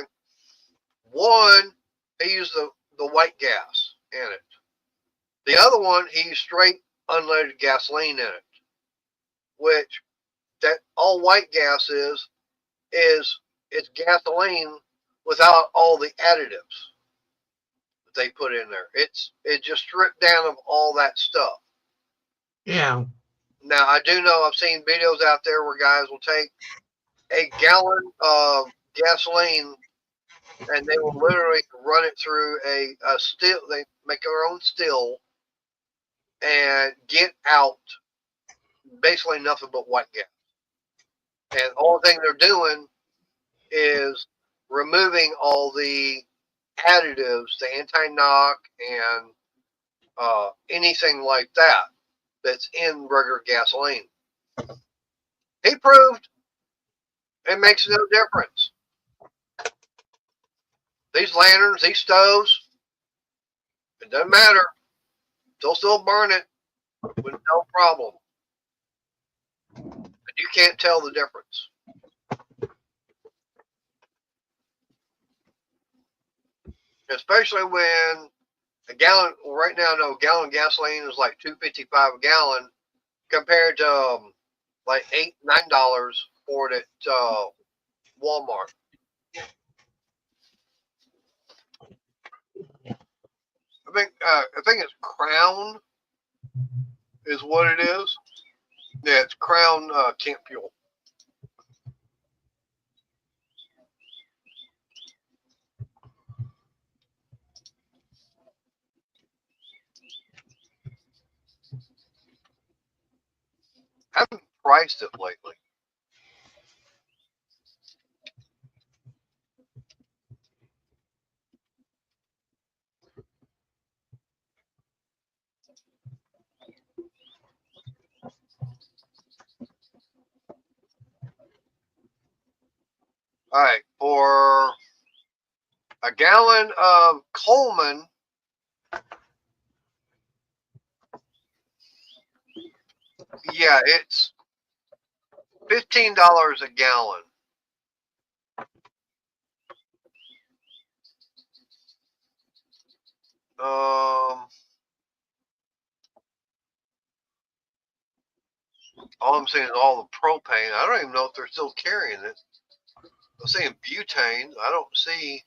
one he used the white gas in it. The other one he used straight unleaded gasoline in it, which that all white gas is it's gasoline without all the additives that they put in there. It just stripped down of all that stuff. Yeah. Now I do know I've seen videos out there where guys will take a gallon of gasoline and they will literally run it through a still. They make their own still and get out basically nothing but white gas. And the only thing they're doing is removing all the additives, the anti-knock, and anything like that that's in regular gasoline. He proved it makes no difference. These lanterns, these stoves, it doesn't matter. They'll still burn it with no problem. And you can't tell the difference. Especially when a gallon, right now, no, a gallon of gasoline is like $2.55 a gallon compared to like $8-9 for it at Walmart. I think it's Crown is what it is. Yeah, it's Crown Camp Fuel. I haven't priced it lately. All right, for a gallon of Coleman, yeah, it's $15 a gallon. All I'm saying is all the propane. I don't even know if they're still carrying it. I'm saying butane. I don't see.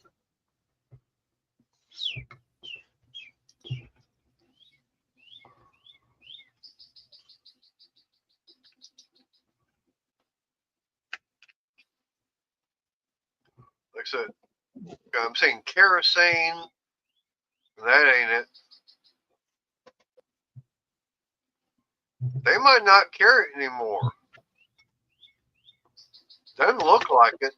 Like I said, I'm saying kerosene. That ain't it. They might not carry it anymore. Doesn't look like it.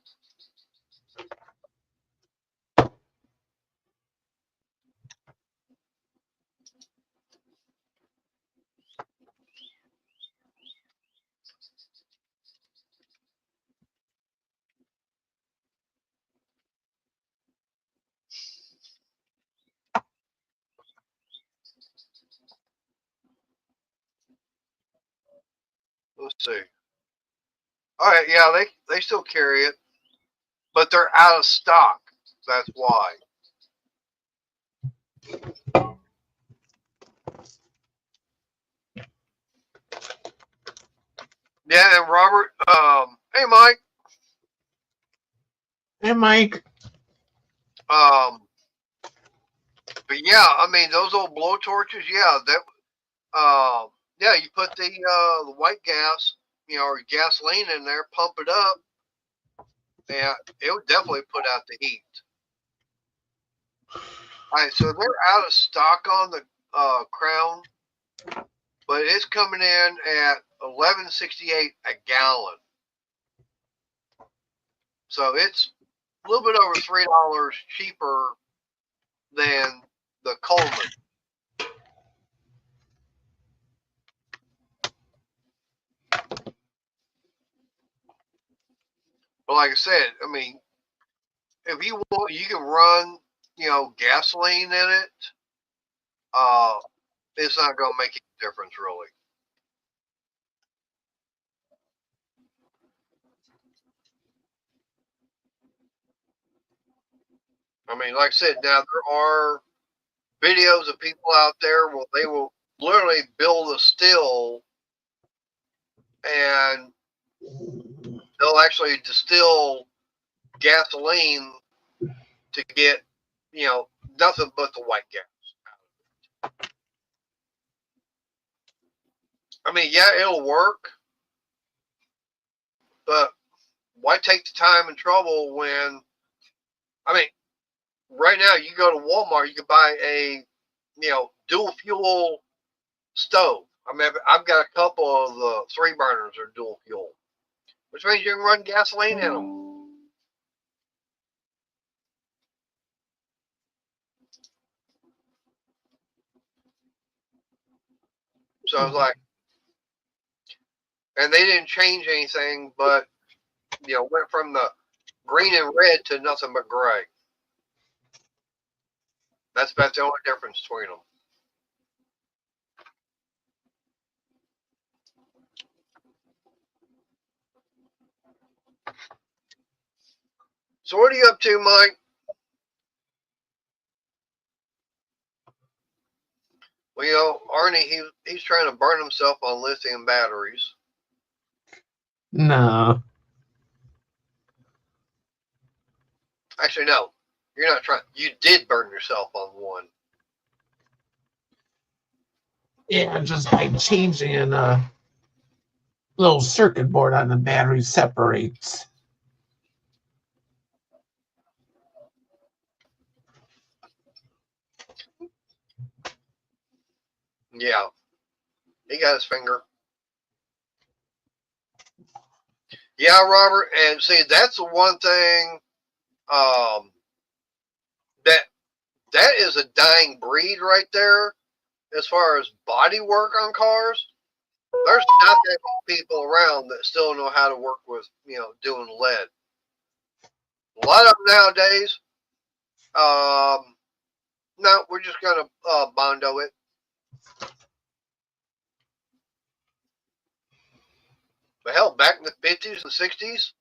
Let's see. All right, yeah, they still carry it, but they're out of stock. That's why. Yeah, and Robert, hey Mike. Hey, Mike. But yeah, I mean those old blow torches. Yeah, yeah, you put the white gas, or gasoline in there, pump it up, and it would definitely put out the heat. All right, so they're out of stock on the Crown, but it's coming in at $11.68 a gallon. So it's a little bit over $3 cheaper than the Coleman. But like I said, I mean, if you want, you can run, gasoline in it. It's not going to make any difference really. I mean, like I said, now there are videos of people out there where they will literally build a still and they'll actually distill gasoline to get, nothing but the white gas. I mean, yeah, it'll work, but why take the time and trouble when, I mean, right now you go to Walmart, you can buy a, dual fuel stove. I mean, I've got a couple of the 3 burners are dual fuel, which means you can run gasoline in them. So I was like, and they didn't change anything, but went from the green and red to nothing but gray. That's about the only difference between them. So what are you up to, Mike? Well, Arnie, he's trying to burn himself on lithium batteries. No. Actually, no. You're not trying. You did burn yourself on one. Yeah, just by changing a little circuit board on the battery separates. Yeah. He got his finger. Yeah, Robert, and see, that's the one thing that is a dying breed right there as far as body work on cars. There's not that many people around that still know how to work with, doing lead. A lot of them nowadays, no, we're just going to Bondo it. But hell, back in the 50s and 60s,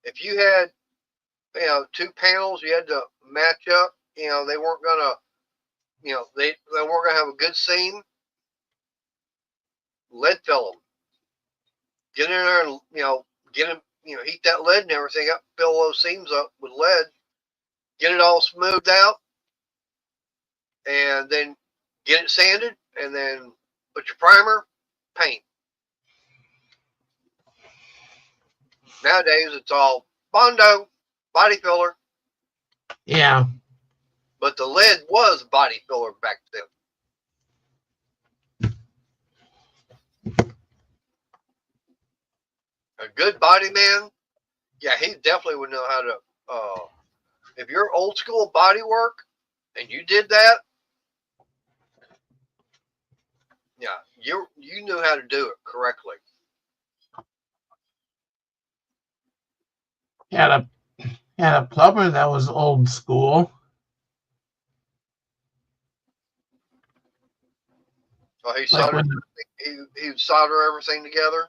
if you had, two panels you had to match up, they weren't going to, they weren't going to have a good seam. Lead fill them. Get in there and, get them, heat that lead and everything up, fill those seams up with lead, get it all smoothed out, and then get it sanded, and then put your primer, paint. Nowadays, it's all Bondo, body filler. Yeah. But the lead was body filler back then. A good body man, yeah, he definitely would know how to. If you're old school body work and you did that, yeah, you knew how to do it correctly. Had a plumber that was old school. So he Like soldered. when, He would solder everything together.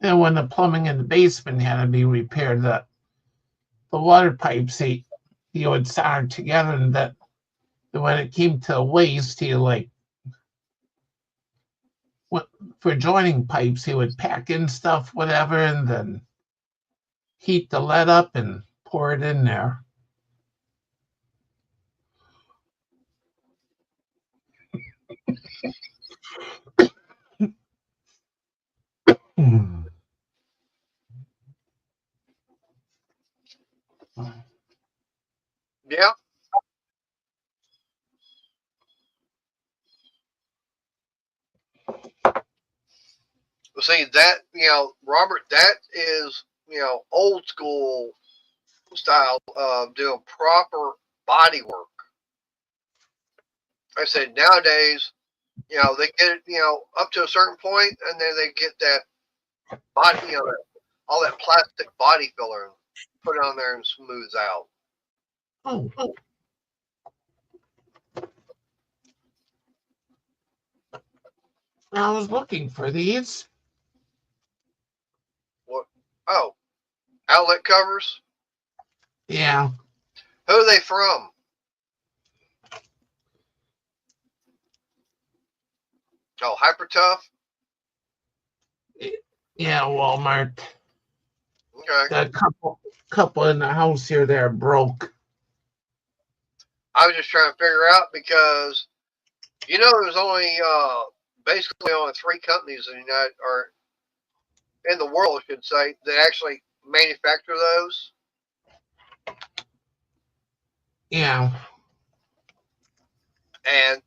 and when the plumbing in the basement had to be repaired, the water pipes he would solder together, and that when it came to waste, he for joining pipes, he would pack in stuff, whatever, and then heat the lead up and pour it in there. Yeah. See that, Robert, that is, old school style of doing proper body work. Like I said, nowadays, they get it, up to a certain point, and then they get that body, all that plastic body filler and put it on there and smooths out. Oh. I was looking for these. What? Oh, outlet covers. Yeah. Who are they from? Oh, Hyper Tough. Yeah, Walmart. Okay. Got a couple in the house here that are broke. I was just trying to figure out because there's only basically only 3 companies in the United or in the world, I should say, that actually manufacture those. Yeah. And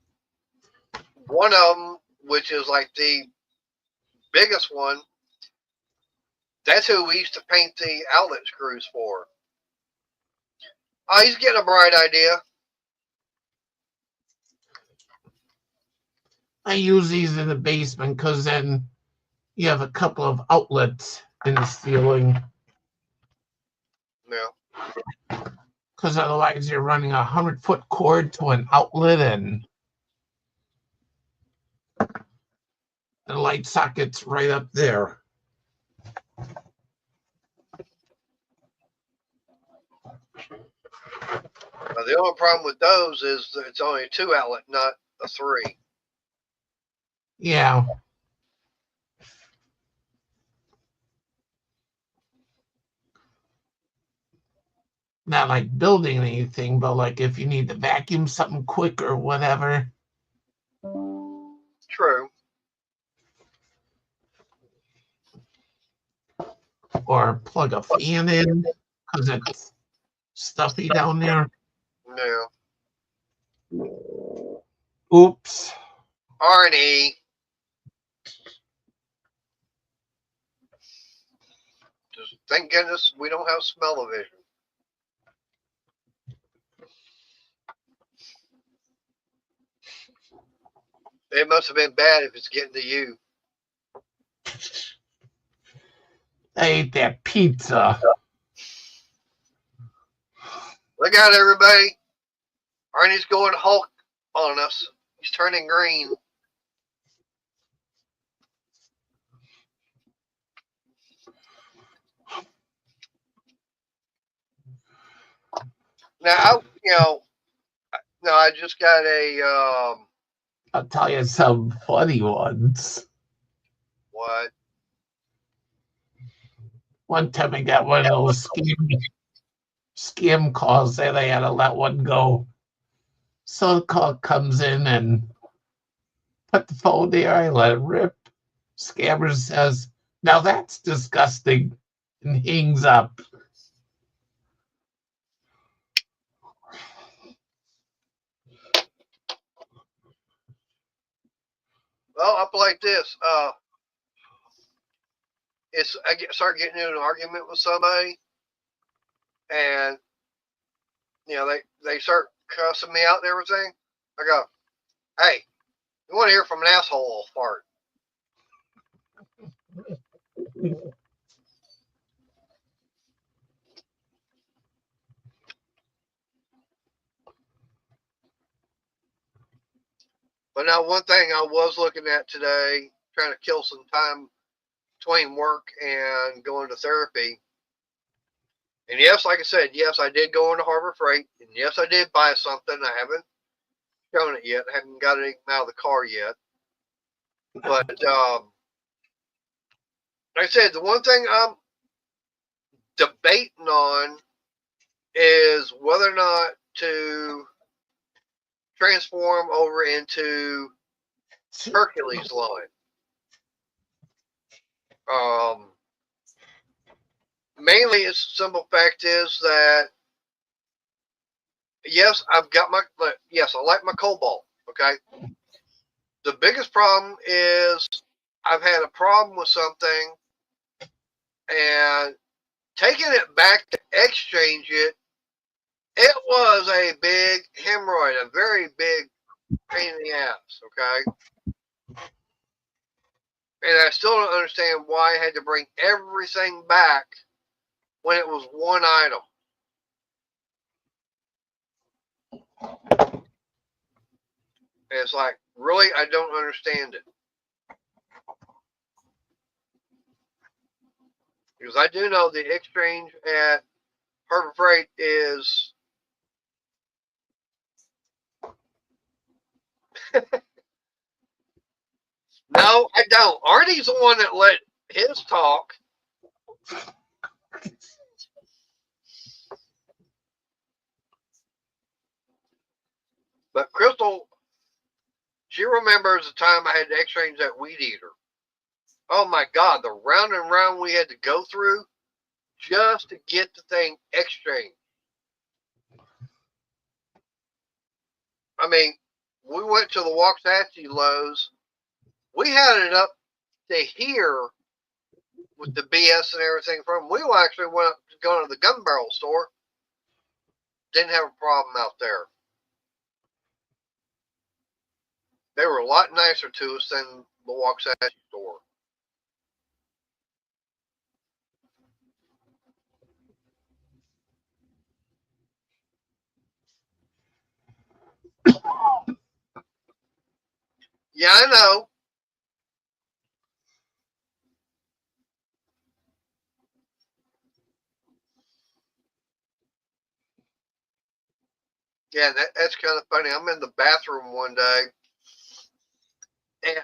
one of them, which is like the biggest one, that's who we used to paint the outlet screws for. Oh, he's getting a bright idea. I use these in the basement because then you have a couple of outlets in the ceiling. Yeah. Because otherwise you're running a 100-foot cord to an outlet and the light socket's right up there. Now, the only problem with those is that it's only a 2 outlet, not a 3. Yeah. Not like building anything, but like if you need to vacuum something quick or whatever. True. Or plug a fan in because it's stuffy down there. No. Oops. Arnie. Just thank goodness we don't have smell-o-vision. It must have been bad if it's getting to you. I ate that pizza. Look out, everybody. Arnie's going Hulk on us. He's turning green. Now, I just got a, I'll tell you some funny ones. what? One time I got one of those scam calls that I had to let one go. So the call comes in and put the phone there. I let it rip. Scammer says, "Now that's disgusting," and hangs up. Well, up like this. Start getting into an argument with somebody, and they start cussing me out and everything. I go, hey, you want to hear from an asshole fart? But now, one thing I was looking at today, trying to kill some time between work and going to therapy. And yes, like I said, yes, I did go into Harbor Freight, and yes, I did buy something. I haven't shown it yet. I haven't got it out of the car yet. But like I said, the one thing I'm debating on is whether or not to transform over into Hercules line. Mainly, its simple fact is that yes, I like my Cobalt. Okay. The biggest problem is I've had a problem with something, and taking it back to exchange it, it was a big hemorrhoid, a very big pain in the ass. Okay. And I still don't understand why I had to bring everything back when it was one item. And it's like, really, I don't understand it. Because I do know the exchange at Harbor Freight is no, I don't. Arnie's the one that let his talk. But Crystal, she remembers the time I had to exchange that weed eater. Oh my God, the round and round we had to go through just to get the thing exchanged. I mean, we went to the Waxahachie Lowe's. We had it up to here with the BS and everything from. We actually went up to go to the gun barrel store. Didn't have a problem out there. They were a lot nicer to us than the Waxahachie store. Yeah, I know. Yeah, that's kind of funny. I'm in the bathroom one day, and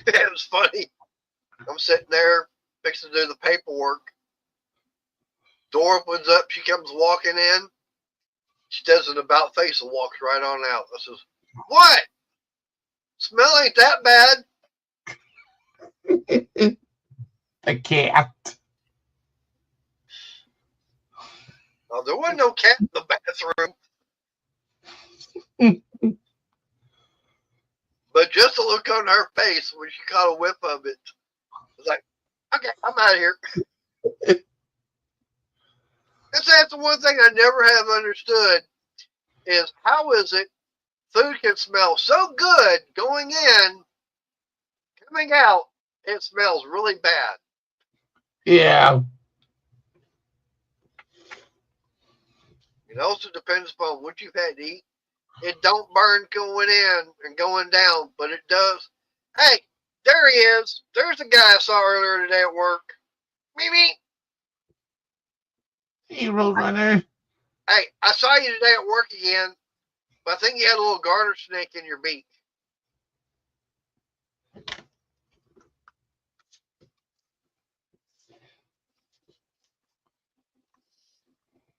it was funny. I'm sitting there fixing to do the paperwork. Door opens up. She comes walking in. She does an about face and walks right on out. I says, "What? Smell ain't that bad." A cat. Oh, there wasn't no cat in the bathroom, but just the look on her face when she caught a whiff of it, was like, "Okay, I'm out of here." That's the one thing I never have understood is how is it food can smell so good going in, coming out, it smells really bad. Yeah. It also depends upon what you've had to eat. It don't burn going in and going down, but it does. Hey, there he is. There's the guy I saw earlier today at work. Mimi. Hey, Roadrunner. Hey, I saw you today at work again, but I think you had a little garter snake in your beak.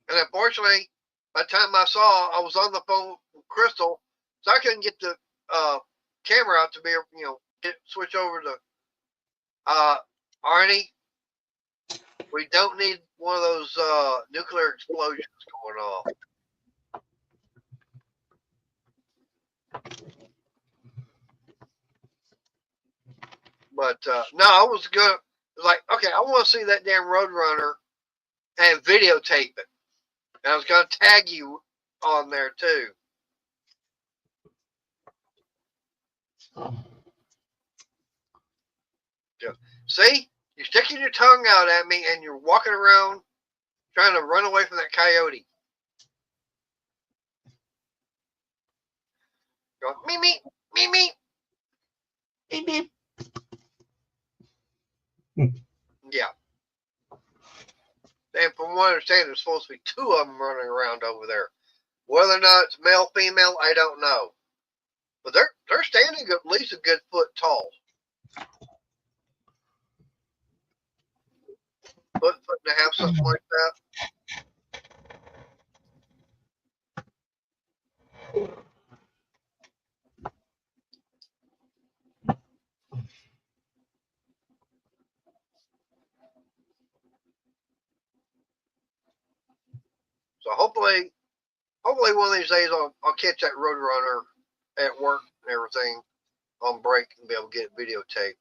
And unfortunately, by the time I saw, I was on the phone with Crystal, so I couldn't get the camera out to be, switch over to Arnie. We don't need one of those nuclear explosions going off. But no, I was good. Like, okay, I want to see that damn Roadrunner and videotape it. And I was going to tag you on there too. Yeah. See, you're sticking your tongue out at me and you're walking around trying to run away from that coyote. Going, me, me, me. Beep, beep. Yeah. And from what I understand, there's supposed to be two of them running around over there. Whether or not it's male, female, I don't know. But they're standing at least a good foot tall. Foot and a half, something like that. So hopefully one of these days I'll catch that Roadrunner at work and everything on break and be able to get it videotaped.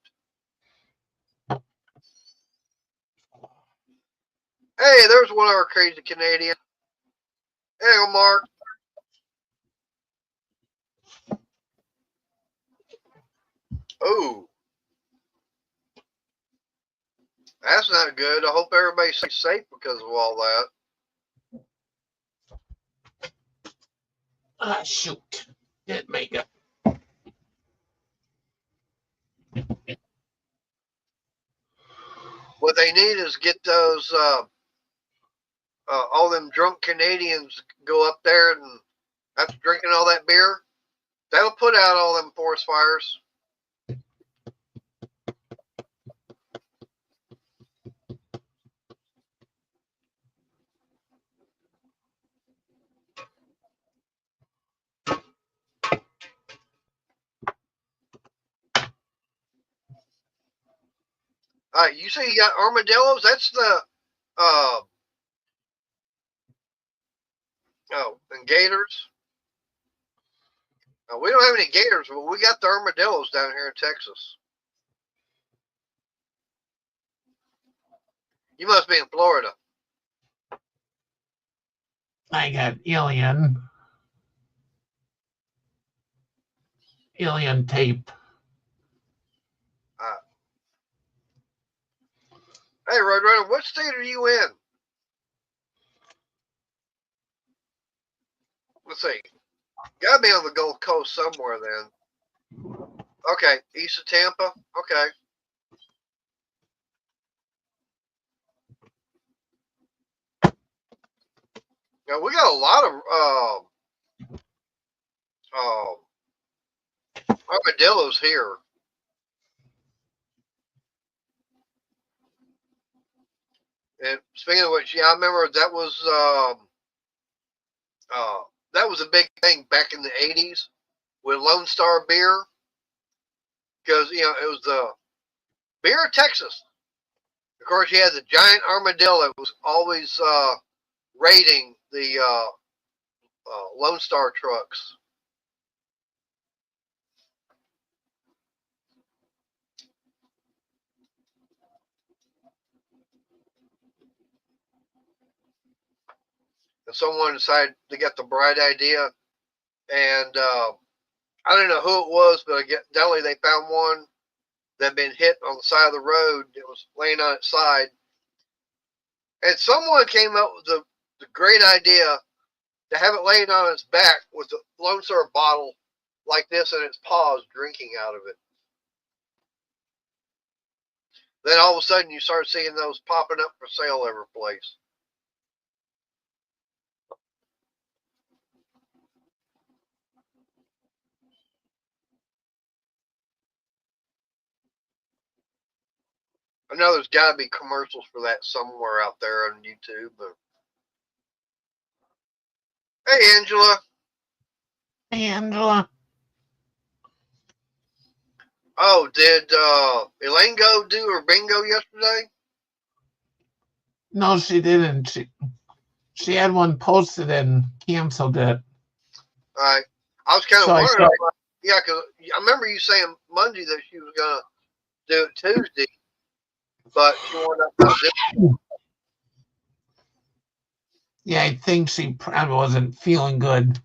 Hey, there's one of our crazy Canadians. Hey, Mark. Ooh, that's not good. I hope everybody's safe because of all that. Ah, shoot. Didn't make it. What they need is get those all them drunk Canadians go up there and after drinking all that beer, that'll put out all them forest fires. You say you got armadillos? That's the and gators. We don't have any gators, but we got the armadillos down here in Texas. You must be in Florida. I got alien. alien tape. Hey, Roadrunner, what state are you in? Let's see. Gotta be on the Gulf Coast somewhere then. Okay, east of Tampa. Okay. Now we got a lot of armadillos here. And speaking of which, yeah, I remember that was a big thing back in the '80s with Lone Star beer, because it was the beer of Texas. Of course, you had the giant armadillo that was always raiding the Lone Star trucks. And someone decided to get the bright idea, and I don't know who it was, but definitely they found one that had been hit on the side of the road. It was laying on its side. And someone came up with the great idea to have it laying on its back with the Lone Star bottle like this in its paws, drinking out of it. Then all of a sudden you start seeing those popping up for sale every place. I know there's got to be commercials for that somewhere out there on YouTube. But hey, Angela. Hey, Angela. Oh, did Elaine go do her bingo yesterday? No, she didn't. She had one posted and canceled it. All right. I was kind of So wondering. Yeah, because I remember you saying Monday that she was going to do it Tuesday, but she wanted to do it. Yeah, I think she probably wasn't feeling good.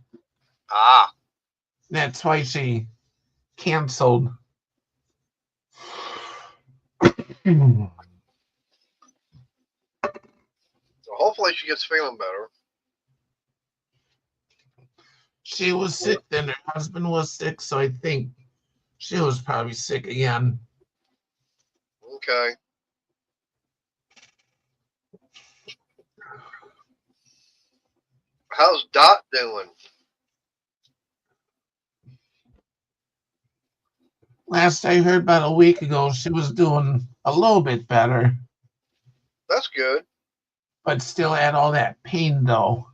Ah. That's why she canceled. So hopefully she gets feeling better. She was sick then. Her husband was sick, so I think she was probably sick again. Okay. How's Dot doing? Last I heard about a week ago, she was doing a little bit better, That's good. but still had all that pain though.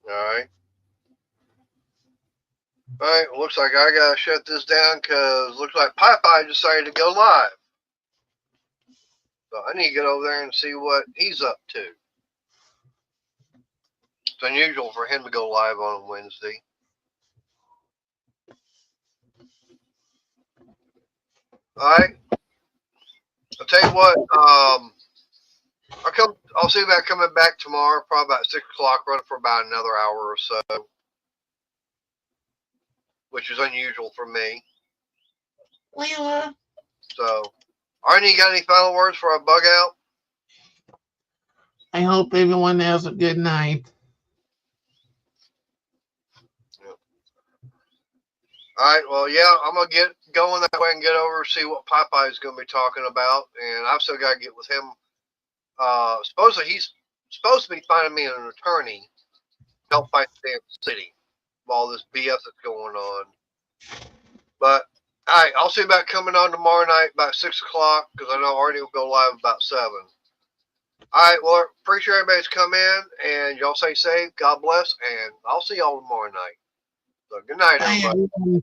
All right. All right. Looks like I got to shut this down because looks like Popeye decided to go live. So I need to get over there and see what he's up to. It's unusual for him to go live on a Wednesday. All right. I'll tell you what. I'll see about coming back tomorrow, probably about 6 o'clock, running for about another hour or so, which is unusual for me. Leela. So, Arnie, you got any final words for our bug out? I hope everyone has a good night. Yep. All right. Well, yeah, I'm gonna get going that way and get over see what Popeye is gonna be talking about, and I've still got to get with him. Supposedly he's supposed to be finding me an attorney to help fight the damn city with all this BS that's going on. But all right, I'll see about coming on tomorrow night about 6 o'clock because I know Arnie will go live about 7. All right, well, appreciate everybody's come in, and y'all stay safe. God bless, and I'll see y'all tomorrow night. So good night, Bye, everybody. everyone.